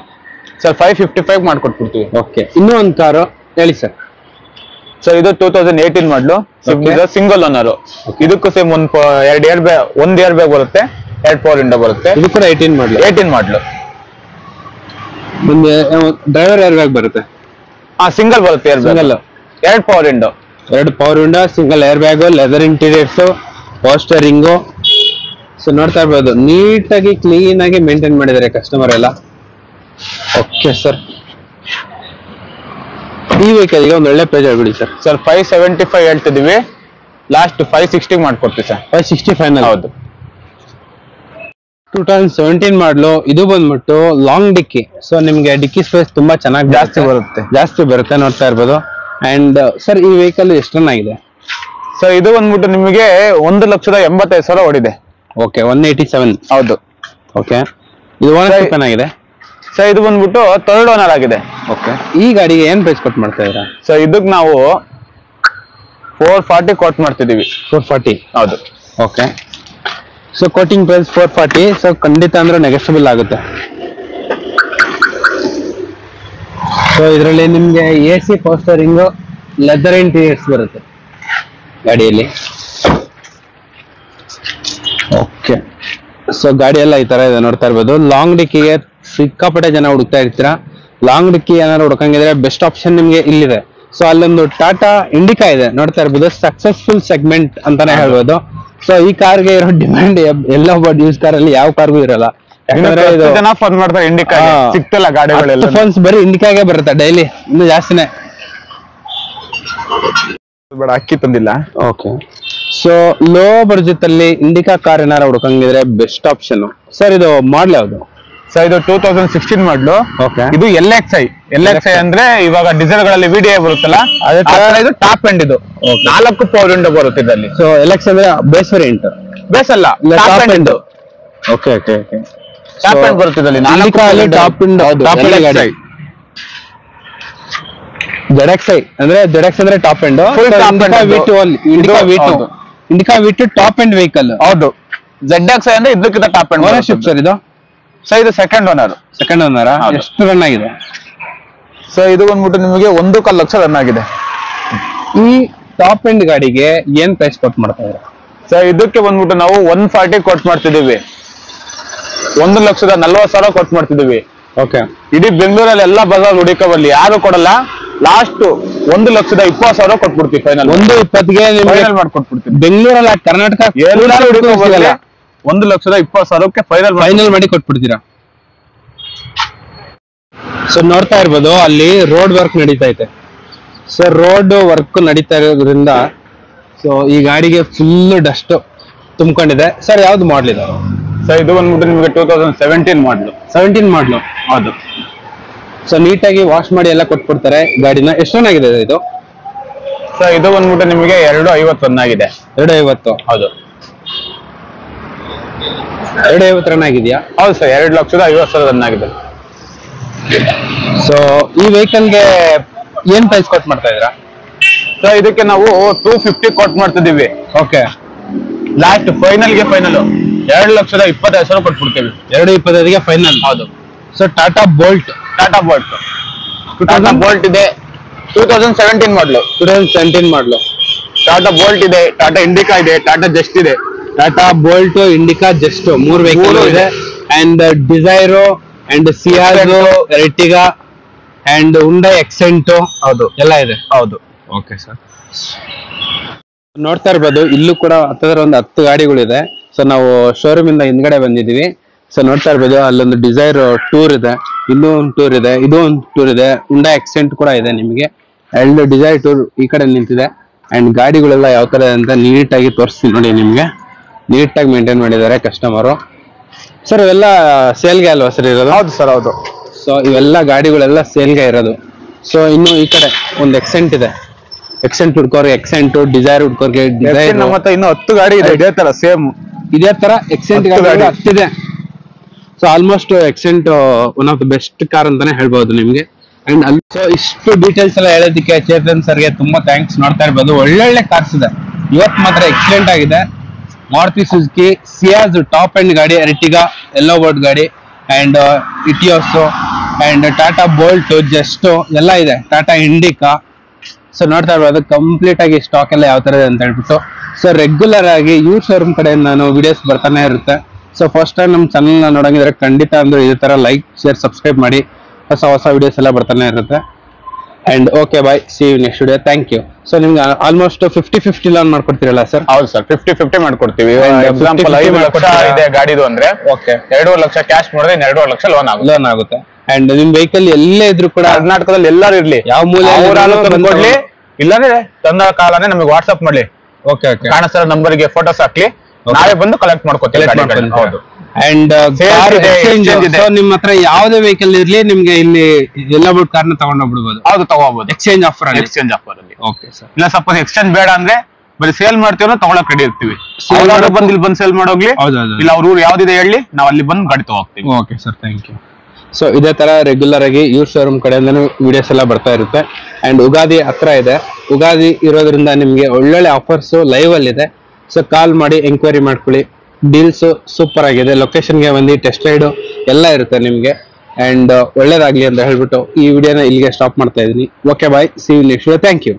ಸರ್ 555 ಮಾಡ್ಕೊಟ್ಬಿಡ್ತೀವಿ. ಓಕೆ, ಇನ್ನೂ ಒಂದು ಕಾರು ಹೇಳಿ ಸರ್. ಸೊ ಇದು 2018 ಮಾಡ್ಲು, ಸಿಂಗಲ್ ಓನರ್. ಇದಕ್ಕೂ ಸೇಮ್ ಒಂದ್ ಇಯರ್ ಬ್ಯಾಗ್ ಬರುತ್ತೆ, 2 ಪವರ್ ವಿಂಡೋ ಬರುತ್ತೆ. ಇದು ಕೂಡ 18 ಮಾಡ್ಲು. ಒಂದು ಡ್ರೈವರ್ ಏರ್ ಬ್ಯಾಗ್ ಬರುತ್ತೆ. ಸಿಂಗಲ್ ಬರುತ್ತೆ, single 2 power window. 2 power window, single air bag, leather interiors, ಪೋಸ್ಟರಿಂಗು. ಸೊ ನೋಡ್ತಾ ಇರ್ಬೋದು, ನೀಟಾಗಿ ಕ್ಲೀನ್ ಆಗಿ ಮೇಂಟೈನ್ ಮಾಡಿದ್ದಾರೆ ಕಸ್ಟಮರ್ ಎಲ್ಲ. ಓಕೆ ಸರ್, ಈ ವೆಹಿಕಲ್ಗೆ ಒಂದು ಒಳ್ಳೆ ಪ್ರೈಸ್ ಹೇಳ್ಬಿಡಿ ಸರ್. ಸರ್ 575 ಹೇಳ್ತಿದೀವಿ, ಲಾಸ್ಟ್ 560 ಮಾಡ್ಕೊಡ್ತೀವಿ ಸರ್. 560 ಫೈನಲ್. ಹೌದು. 2017 ಮಾಡ್ಲು. ಇದು ಬಂದ್ಬಿಟ್ಟು ಲಾಂಗ್ ಡಿಕ್ಕಿ. ಸೊ ನಿಮ್ಗೆ ಡಿಕ್ಕಿ ಸ್ಪೇಸ್ ತುಂಬಾ ಚೆನ್ನಾಗಿ ಜಾಸ್ತಿ ಬರುತ್ತೆ ನೋಡ್ತಾ ಇರ್ಬೋದು. ಅಂಡ್ ಸರ್ ಈ ವೆಹಿಕಲ್ ಎಷ್ಟು ರನ್ ಆಗಿದೆ? ಸೊ ಇದು ಬಂದ್ಬಿಟ್ಟು ನಿಮಗೆ 1,85,000 ಓಡಿದೆ. ಓಕೆ, 187. ಹೌದು. ಓಕೆ, ಇದು ಓನರ್ಶಿಪ್ ಏನಾಗಿದೆ? ಸೊ ಇದು ಬಂದ್ಬಿಟ್ಟು 3rd ಓನರ್ ಆಗಿದೆ. ಓಕೆ, ಈ ಗಾಡಿಗೆ ಏನ್ ಪ್ರೈಸ್ ಕೊಟ್ಟು ಮಾಡ್ತಾ ಇದ್ದೀರಾ? ಸೊ ಇದಕ್ಕೆ ನಾವು 440 ಕೊಟ್ಟು ಮಾಡ್ತಿದೀವಿ. 440. ಹೌದು. Okay, so quoting price 440. So ಖಂಡಿತ ಅಂದ್ರೆ ನೆಗೆಸಬಲ್ ಆಗುತ್ತೆ. ಸೊ ಇದರಲ್ಲಿ ನಿಮ್ಗೆ AC ಪೋಸ್ಟರಿಂಗ್, ಲೆದರ್ ಇಂಟೀರಿಯರ್ಸ್ ಬರುತ್ತೆ ಗಾಡಿಯಲ್ಲಿ. ಓಕೆ, ಸೊ ಗಾಡಿ ಎಲ್ಲ ಈ ತರ ಇದೆ ನೋಡ್ತಾ ಇರ್ಬೋದು. ಲಾಂಗ್ ಡಿಕ್ಕಿಗೆ ಸಿಕ್ಕಾಪಟ್ಟೆ ಜನ ಹುಡುಕ್ತಾ ಇರ್ತೀರಾ. ಲಾಂಗ್ ಡಿಕ್ಕಿ ಏನಾದ್ರು ಹುಡ್ಕಂಗಿದ್ರೆ ಬೆಸ್ಟ್ ಆಪ್ಷನ್ ನಿಮ್ಗೆ ಇಲ್ಲಿದೆ. ಸೊ ಅಲ್ಲೊಂದು ಟಾಟಾ ಇಂಡಿಕಾ ಇದೆ ನೋಡ್ತಾ ಇರ್ಬೋದು, ಸಕ್ಸಸ್ಫುಲ್ ಸೆಗ್ಮೆಂಟ್ ಅಂತಾನೆ ಹೇಳ್ಬೋದು. ಸೊ ಈ ಕಾರ್ಗೆ ಇರೋ ಡಿಮ್ಯಾಂಡ್ ಎಲ್ಲ ಯೂಸ್ ಕಾರ್ ಅಲ್ಲಿ ಯಾವ ಕಾರ್ಗೂ ಇರಲ್ಲ. ಯಾಕಂದ್ರೆ ಜನ ಫೋನ್ ಮಾಡ್ತಾರೆ ಇಂಡಿಕಾ ಸಿಗ್ತಿಲ್ಲ ಗಾಡಿಗಳೆಲ್ಲ. ಫೋನ್ಸ್ ಬರೀ ಇಂಡಿಕಾಗೆ ಬರುತ್ತೆ ಡೈಲಿ, ಇನ್ನು ಜಾಸ್ತಿನೇ. ಬೇಡ, ಅಕ್ಕಿ ತಂದಿಲ್ಲ. ಓಕೆ, ಸೊ ಲೋ ಬಡ್ಜೆಟ್ ಅಲ್ಲಿ ಇಂಡಿಕಾ ಕಾರ್ ಏನಾರ ಹುಡ್ಕಂಗಿದ್ರೆ ಬೆಸ್ಟ್ ಆಪ್ಷನ್. ಸರ್ ಇದು ಮಾಡ್ಲ್ ಯಾವ್ದು? ಸೊ ಇದು 2016 ಮಾಡ್ಲು. ಓಕೆ, ಇದು LXi ಅಂದ್ರೆ ಇವಾಗ ಡೀಸೆಲ್ ಗಳಲ್ಲಿ VDI ಬರುತ್ತಲ್ಲ, ಅದೇ ತರ ಇದು ಟಾಪ್ ಎಂಡ್. ಇದು 4 ಪವರ್ ವಿಂಡೋ ಬರುತ್ತೆ ಇದರಲ್ಲಿ. ಸೊ LX ಅಂದ್ರೆ ಬೇಸ್ ವೇರಿಯಂಟ್, ಬೇಸ್ ಅಲ್ಲ, top end. Okay okay okay, top end ಬರುತ್ತೆ ಇದರಲ್ಲಿ. ಟಾಪ್ ಎಂಡ್ ಗಾಡಿ. ZXi ಅಂದ್ರೆ top end. Indica V2 top end vehicle. ಹೌದು. ZXi ಅಂದ್ರೆ ಇದಕ್ಕಿಂತ ಟಾಪ್ ಎಂಡ್. ಓನರ್ಶಿಪ್ ಸರ್ ಇದು? ಸೊ ಇದು ಸೆಕೆಂಡ್ ಓನರ್. ಎಷ್ಟು ರನ್ ಆಗಿದೆ? ಸೊ ಇದು ಬಂದ್ಬಿಟ್ಟು ನಿಮಗೆ 1.1 ಲಕ್ಷ ರನ್ ಆಗಿದೆ. ಈ ಟಾಪ್ ಎಂಡ್ ಗಾಡಿಗೆ ಏನ್ ಪ್ರೈಸ್ ಕೊಟ್ಟು ಮಾಡ್ತಾ ಇದ್ದಾರೆ? ಸೊ ಇದಕ್ಕೆ ಬಂದ್ಬಿಟ್ಟು ನಾವು 140 ಕೊಟ್ಟು ಮಾಡ್ತಿದೀವಿ. 1,40,000 ಕೊಟ್ಟು ಮಾಡ್ತಿದೀವಿ. ಓಕೆ, ಇಡೀ ಬೆಂಗಳೂರಲ್ಲಿ ಎಲ್ಲ ಬಜಾರ್ ಹುಡುಕಬಲ್ಲಿ ಯಾರು ಕೊಡಲ್ಲ. ಲಾಸ್ಟ್ 1,20,000 ಕೊಟ್ಬಿಡ್ತೀವಿ ಫೈನಲ್. 120ಗೆ ಫೈನಲ್ ಮಾಡ್ಕೊಟ್ಬಿಡ್ತೀವಿ. ಬೆಂಗಳೂರಲ್ಲಿ ಕರ್ನಾಟಕ 1,20,000ಕ್ಕೆ ಫೈನಲ್ ಮಾಡಿ ಕೊಟ್ಬಿಡ್ತೀರಾ? ಸೊ ನೋಡ್ತಾ ಇರ್ಬೋದು, ಅಲ್ಲಿ ರೋಡ್ ವರ್ಕ್ ನಡೀತಾ ಐತೆ. ಸೊ ರೋಡ್ ವರ್ಕ್ ನಡೀತಾ ಇರೋದ್ರಿಂದ ಸೊ ಈ ಗಾಡಿಗೆ ಫುಲ್ ಡಸ್ಟ್ ತುಂಬಿಕೊಂಡಿದೆ. ಸರ್ ಯಾವ್ದು ಮಾಡ್ಲ್ ಇದೆ? ಸೊ ಇದು ಬಂದ್ಬಿಟ್ಟು ನಿಮಗೆ 2017 ಮಾಡ್ಲು. 17 ಮಾಡ್ಲು. ಹೌದು. ಸೊ ನೀಟಾಗಿ ವಾಶ್ ಮಾಡಿ ಎಲ್ಲ ಕೊಟ್ಬಿಡ್ತಾರೆ ಗಾಡಿನ. ಎಷ್ಟು ರನ್ ಆಗಿದೆ ಇದು? ಸೊ ಇದು ಬಂದ್ಬಿಟ್ಟು ನಿಮಗೆ 250 ರನ್ ಆಗಿದೆ. 250? ಹೌದು. 250 ರನ್ ಆಗಿದೆಯಾ? ಹೌದು ಸರ್, 2,50,000 ರನ್ ಆಗಿದೆ. ಸೊ ಈ ವೆಹಿಕಲ್ಗೆ ಏನ್ ಪ್ರೈಸ್ ಕೊಟ್ಟು ಮಾಡ್ತಾ ಇದ್ದೀರಾ? ಸೊ ಇದಕ್ಕೆ ನಾವು 250 ಕೊಟ್ಟು ಮಾಡ್ತಿದ್ದೀವಿ. ಓಕೆ, ಲಾಸ್ಟ್ ಫೈನಲ್ಗೆ ಫೈನಲ್ 2,25,000 ಕೊಟ್ಬಿಡ್ತೀವಿ. 225ಗೆ ಫೈನಲ್. ಹೌದು. ಸೊ ಟಾಟಾ ಬೋಲ್ಟ್ ಇದೆ. 2017 ಮಾಡ್ಲು. 2017 ಮಾಡ್ಲು. ಟಾಟಾ ಬೋಲ್ಟ್ ಇದೆ, ಟಾಟಾ ಇಂಡಿಕಾ ಇದೆ, ಟಾಟಾ ಜಸ್ಟ್ ಇದೆ. Tata Bolt, Indica, just 3 vehicle ಇದೆ. ಅಂಡ್ ಡಿಸೈರೋ ಅಂಡ್ ಸಿಯಾಜೋ, ಎರ್ಟಿಗಾ ಅಂಡ್ ಹುಂಡೈ ಎಕ್ಸೆಂಟ್. ಹೌದು, ಎಲ್ಲ ಇದೆ. ಹೌದು. ಓಕೆ ಸರ್, ನೋಡ್ತಾ ಇರ್ಬೋದು ಇಲ್ಲೂ ಕೂಡ ಹತ್ತಿರ ಒಂದು 10 ಗಾಡಿಗಳಿದೆ. ಸೊ ನಾವು ಶೋರೂಮ್ ಇಂದ ಹಿಂದ್ಗಡೆ ಬಂದಿದೀವಿ. ಸೊ ನೋಡ್ತಾ ಇರ್ಬೋದು ಅಲ್ಲೊಂದು ಡಿಸೈರ್ ಟೂರ್ ಇದೆ. ಇಲ್ಲೂ ಒಂದು ಟೂರ್ ಇದೆ, ಇದು ಒಂದು ಟೂರ್ ಇದೆ, ಹುಂಡಾ ಎಕ್ಸೆಂಟ್ ಕೂಡ ಇದೆ ನಿಮಗೆ. ಎರಡು ಡಿಸೈರ್ ಟೂರ್ ಈ ಕಡೆ ನಿಂತಿದೆ. ಅಂಡ್ ಗಾಡಿಗಳೆಲ್ಲ ಯಾವ ತರ ಅಂತ ನೀಟಾಗಿ ತೋರಿಸ್ತೀನಿ ನೋಡಿ ನಿಮ್ಗೆ. ನೀಟಾಗಿ ಮೇಂಟೈನ್ ಮಾಡಿದ್ದಾರೆ ಕಸ್ಟಮರು. ಸರ್ ಇವೆಲ್ಲ ಸೇಲ್ಗೆ ಅಲ್ವಾ ಸರ್ ಇರೋದು? ಹೌದು ಸರ್, ಹೌದು. ಸೊ ಇವೆಲ್ಲ ಗಾಡಿಗಳೆಲ್ಲ ಸೇಲ್ಗೆ ಇರೋದು. ಸೊ ಇನ್ನು ಈ ಕಡೆ ಒಂದು ಎಕ್ಸೆಂಟ್ ಇದೆ. ಎಕ್ಸೆಂಟ್ ಹುಡ್ಕೋರ್ಗೆ ಎಕ್ಸೆಂಟ್, ಡಿಸೈರ್ ಹುಡ್ಕೋರ್ಗೆ ಡಿಸೈರ್. ಮತ್ತೆ ಇನ್ನು 10 ಗಾಡಿ ಇದೆ ಇದೇ ತರ ಸೇಮ್. ಇದೇ ತರ ಎಕ್ಸೆಂಟ್ ಗಾಡಿ ಹತ್ತಿದೆ. So almost Xcent one of the best car ಅಂತಾನೆ ಹೇಳ್ಬಹುದು ನಿಮ್ಗೆ. ಅಂಡ್ ಅಲ್ಲಿ ಸೊ ಇಷ್ಟು ಡೀಟೇಲ್ಸ್ ಎಲ್ಲ ಹೇಳೋದಕ್ಕೆ ಚೇತನ್ ಸರ್ಗೆ ತುಂಬಾ ಥ್ಯಾಂಕ್ಸ್. ನೋಡ್ತಾ ಇರ್ಬೋದು ಒಳ್ಳೊಳ್ಳೆ ಕಾರ್ಸ್ ಇದೆ ಇವತ್ತು ಮಾತ್ರ. ಎಕ್ಸಲೆಂಟ್ ಆಗಿದೆ. Maruti Suzuki Ciaz top end ಗಾಡಿ, ಎರ್ಟಿಗಾ ಯೆಲ್ಲೋ ಬೋರ್ಡ್ ಗಾಡಿ, and Etios and Tata Bolt, just ಎಲ್ಲ ಇದೆ. ಟಾಟಾ ಇಂಡಿಕಾ. ಸೊ ನೋಡ್ತಾ ಇರ್ಬೋದು ಕಂಪ್ಲೀಟ್ ಆಗಿ ಸ್ಟಾಕ್ ಎಲ್ಲ ಯಾವ ತರ ಇದೆ ಅಂತ ಹೇಳ್ಬಿಟ್ಟು. ಸೊ ರೆಗ್ಯುಲರ್ ಆಗಿ ಇವ್ರ ಶೋರೂಮ್ ಕಡೆ ನಾನು ವಿಡಿಯೋಸ್ ಬರ್ತಾನೆ ಇರುತ್ತೆ. ಸೊ ಫಸ್ಟ್ ಟೈಮ್ ನಮ್ಮ ಚಾನಲ್ ನೋಡಂಗಿದ್ರೆ ಖಂಡಿತ ಅಂದ್ರೆ ಇದೇ ತರ ಲೈಕ್, ಶೇರ್, ಸಬ್ಸ್ಕ್ರೈಬ್ ಮಾಡಿ. ಹೊಸ ವಿಡಿಯೋಸ್ ಎಲ್ಲ ಬರ್ತಾನೆ ಇರುತ್ತೆ. And okay bye, see you next video. Thank you. So ನಿಮ್ಗೆ ಆಲ್ಮೋಸ್ಟ್ 50-50 ಲೋನ್ ಮಾಡ್ಕೊಡ್ತೀರಲ್ಲ ಸರ್? ಹೌದು ಸರ್, 50-50 ಮಾಡ್ಕೊಡ್ತೀವಿ. ಎಕ್ಸಾಂಪಲ್ 5 ಲಕ್ಷ ಇದೆ ಗಾಡಿದು ಅಂದ್ರೆ ಓಕೆ 2.5 ಲಕ್ಷ ಕ್ಯಾಶ್ ಮಾಡಿದ್ರೆ 2.5 ಲಕ್ಷ ಲೋನ್ ಆಗುತ್ತೆ. ಅಂಡ್ ನಿಮ್ ವೆಹಿಕಲ್ ಎಲ್ಲೇ ಇದ್ರು ಕೂಡ ಕರ್ನಾಟಕದಲ್ಲಿ ಎಲ್ಲರೂ ಇರ್ಲಿ, ಯಾವ ಮೂಲೆ ಕೊಡ್ಲಿ, ಇಲ್ಲಾಂದ್ರೆ ತಂದ ಕಾಲನೇ ನಮಗೆ ವಾಟ್ಸ್ಆಪ್ ಮಾಡ್ಲಿ. ಓಕೆ ಓಕೆ, ಕಾಣಿಸ್ತಾರ ನಂಬರ್ಗೆ ಫೋಟೋಸ್ ಹಾಕ್ಲಿ, ನಾವೇ ಬಂದು ಕಲೆಕ್ಟ್ ಮಾಡ್ಕೊತೀವಿ. ಹೌದು. ಅಂಡ್ ನಿಮ್ ಹತ್ರ ಯಾವ್ದೇ ವೆಹಿಕಲ್ ಇರ್ಲಿ ನಿಮ್ಗೆ ಇಲ್ಲಿ ಎಲ್ಲ ಬಿಟ್ಟು ಕಾರ್ನ ತಗೊಂಡೋಗ್ಬಿಡ್ಬೋದು. ಹೌದು, ತಗೋಬಹುದು. ಎಕ್ಸ್ಚೇಂಜ್ ಆಫರ್ ಅಲ್ಲಿ. ಎಕ್ಸ್ಚೇಂಜ್ ಆಫರ್ ಅಲ್ಲಿ. Okay sir. ಇಲ್ಲ ಸಪೋಸ್ ಎಕ್ಸ್ಚೇಂಜ್ ಬೇಡ ಅಂದ್ರೆ ಬರೀ ಸೇಲ್ ಮಾಡ್ತೀವಿ, ತಗೊಳಕ್ ರೆಡಿ ಇರ್ತೀವಿ. ಬಂದು ಇಲ್ಲಿ ಬಂದು ಸೇಲ್ ಮಾಡೋಗ್ಲಿ, ಇಲ್ಲ ಅವ್ರ ಊರು ಯಾವ್ದಿದೆ ಹೇಳಿ, ನಾವು ಅಲ್ಲಿ ಬಂದು ಗಾಡಿ ತಗೋಗ್ತೀವಿ. Okay sir, thank you. So ಇದೇ ತರ ರೆಗ್ಯುಲರ್ ಆಗಿ ಇವ್ರ ಶೋರೂಮ್ ಕಡೆಯಿಂದನೂ ವಿಡಿಯೋಸ್ ಎಲ್ಲ ಬರ್ತಾ ಇರುತ್ತೆ. ಅಂಡ್ ಯುಗಾದಿ ಹತ್ರ ಇದೆ. ಯುಗಾದಿ ಇರೋದ್ರಿಂದ ನಿಮ್ಗೆ ಒಳ್ಳೊಳ್ಳೆ ಆಫರ್ಸ್ ಲೈವ್ ಅಲ್ಲಿ ಇದೆ. ಸೊ ಕಾಲ್ ಮಾಡಿ ಎಂಕ್ವೈರಿ ಮಾಡ್ಕೊಳ್ಳಿ. ಡೀಲ್ಸ್ ಸೂಪರ್ ಆಗಿದೆ. ಲೊಕೇಶನ್ಗೆ ಬಂದು ಟೆಸ್ಟ್ ರೈಡ್ ಎಲ್ಲ ಇರುತ್ತೆ ನಿಮ್ಗೆ. ಅಂಡ್ ಒಳ್ಳೇದಾಗ್ಲಿ ಅಂತ ಹೇಳ್ಬಿಟ್ಟು ಈ ವಿಡಿಯೋನ ಇಲ್ಲಿಗೆ ಸ್ಟಾಪ್ ಮಾಡ್ತಾ ಇದೀನಿ. Okay bye, see you next video. Thank you.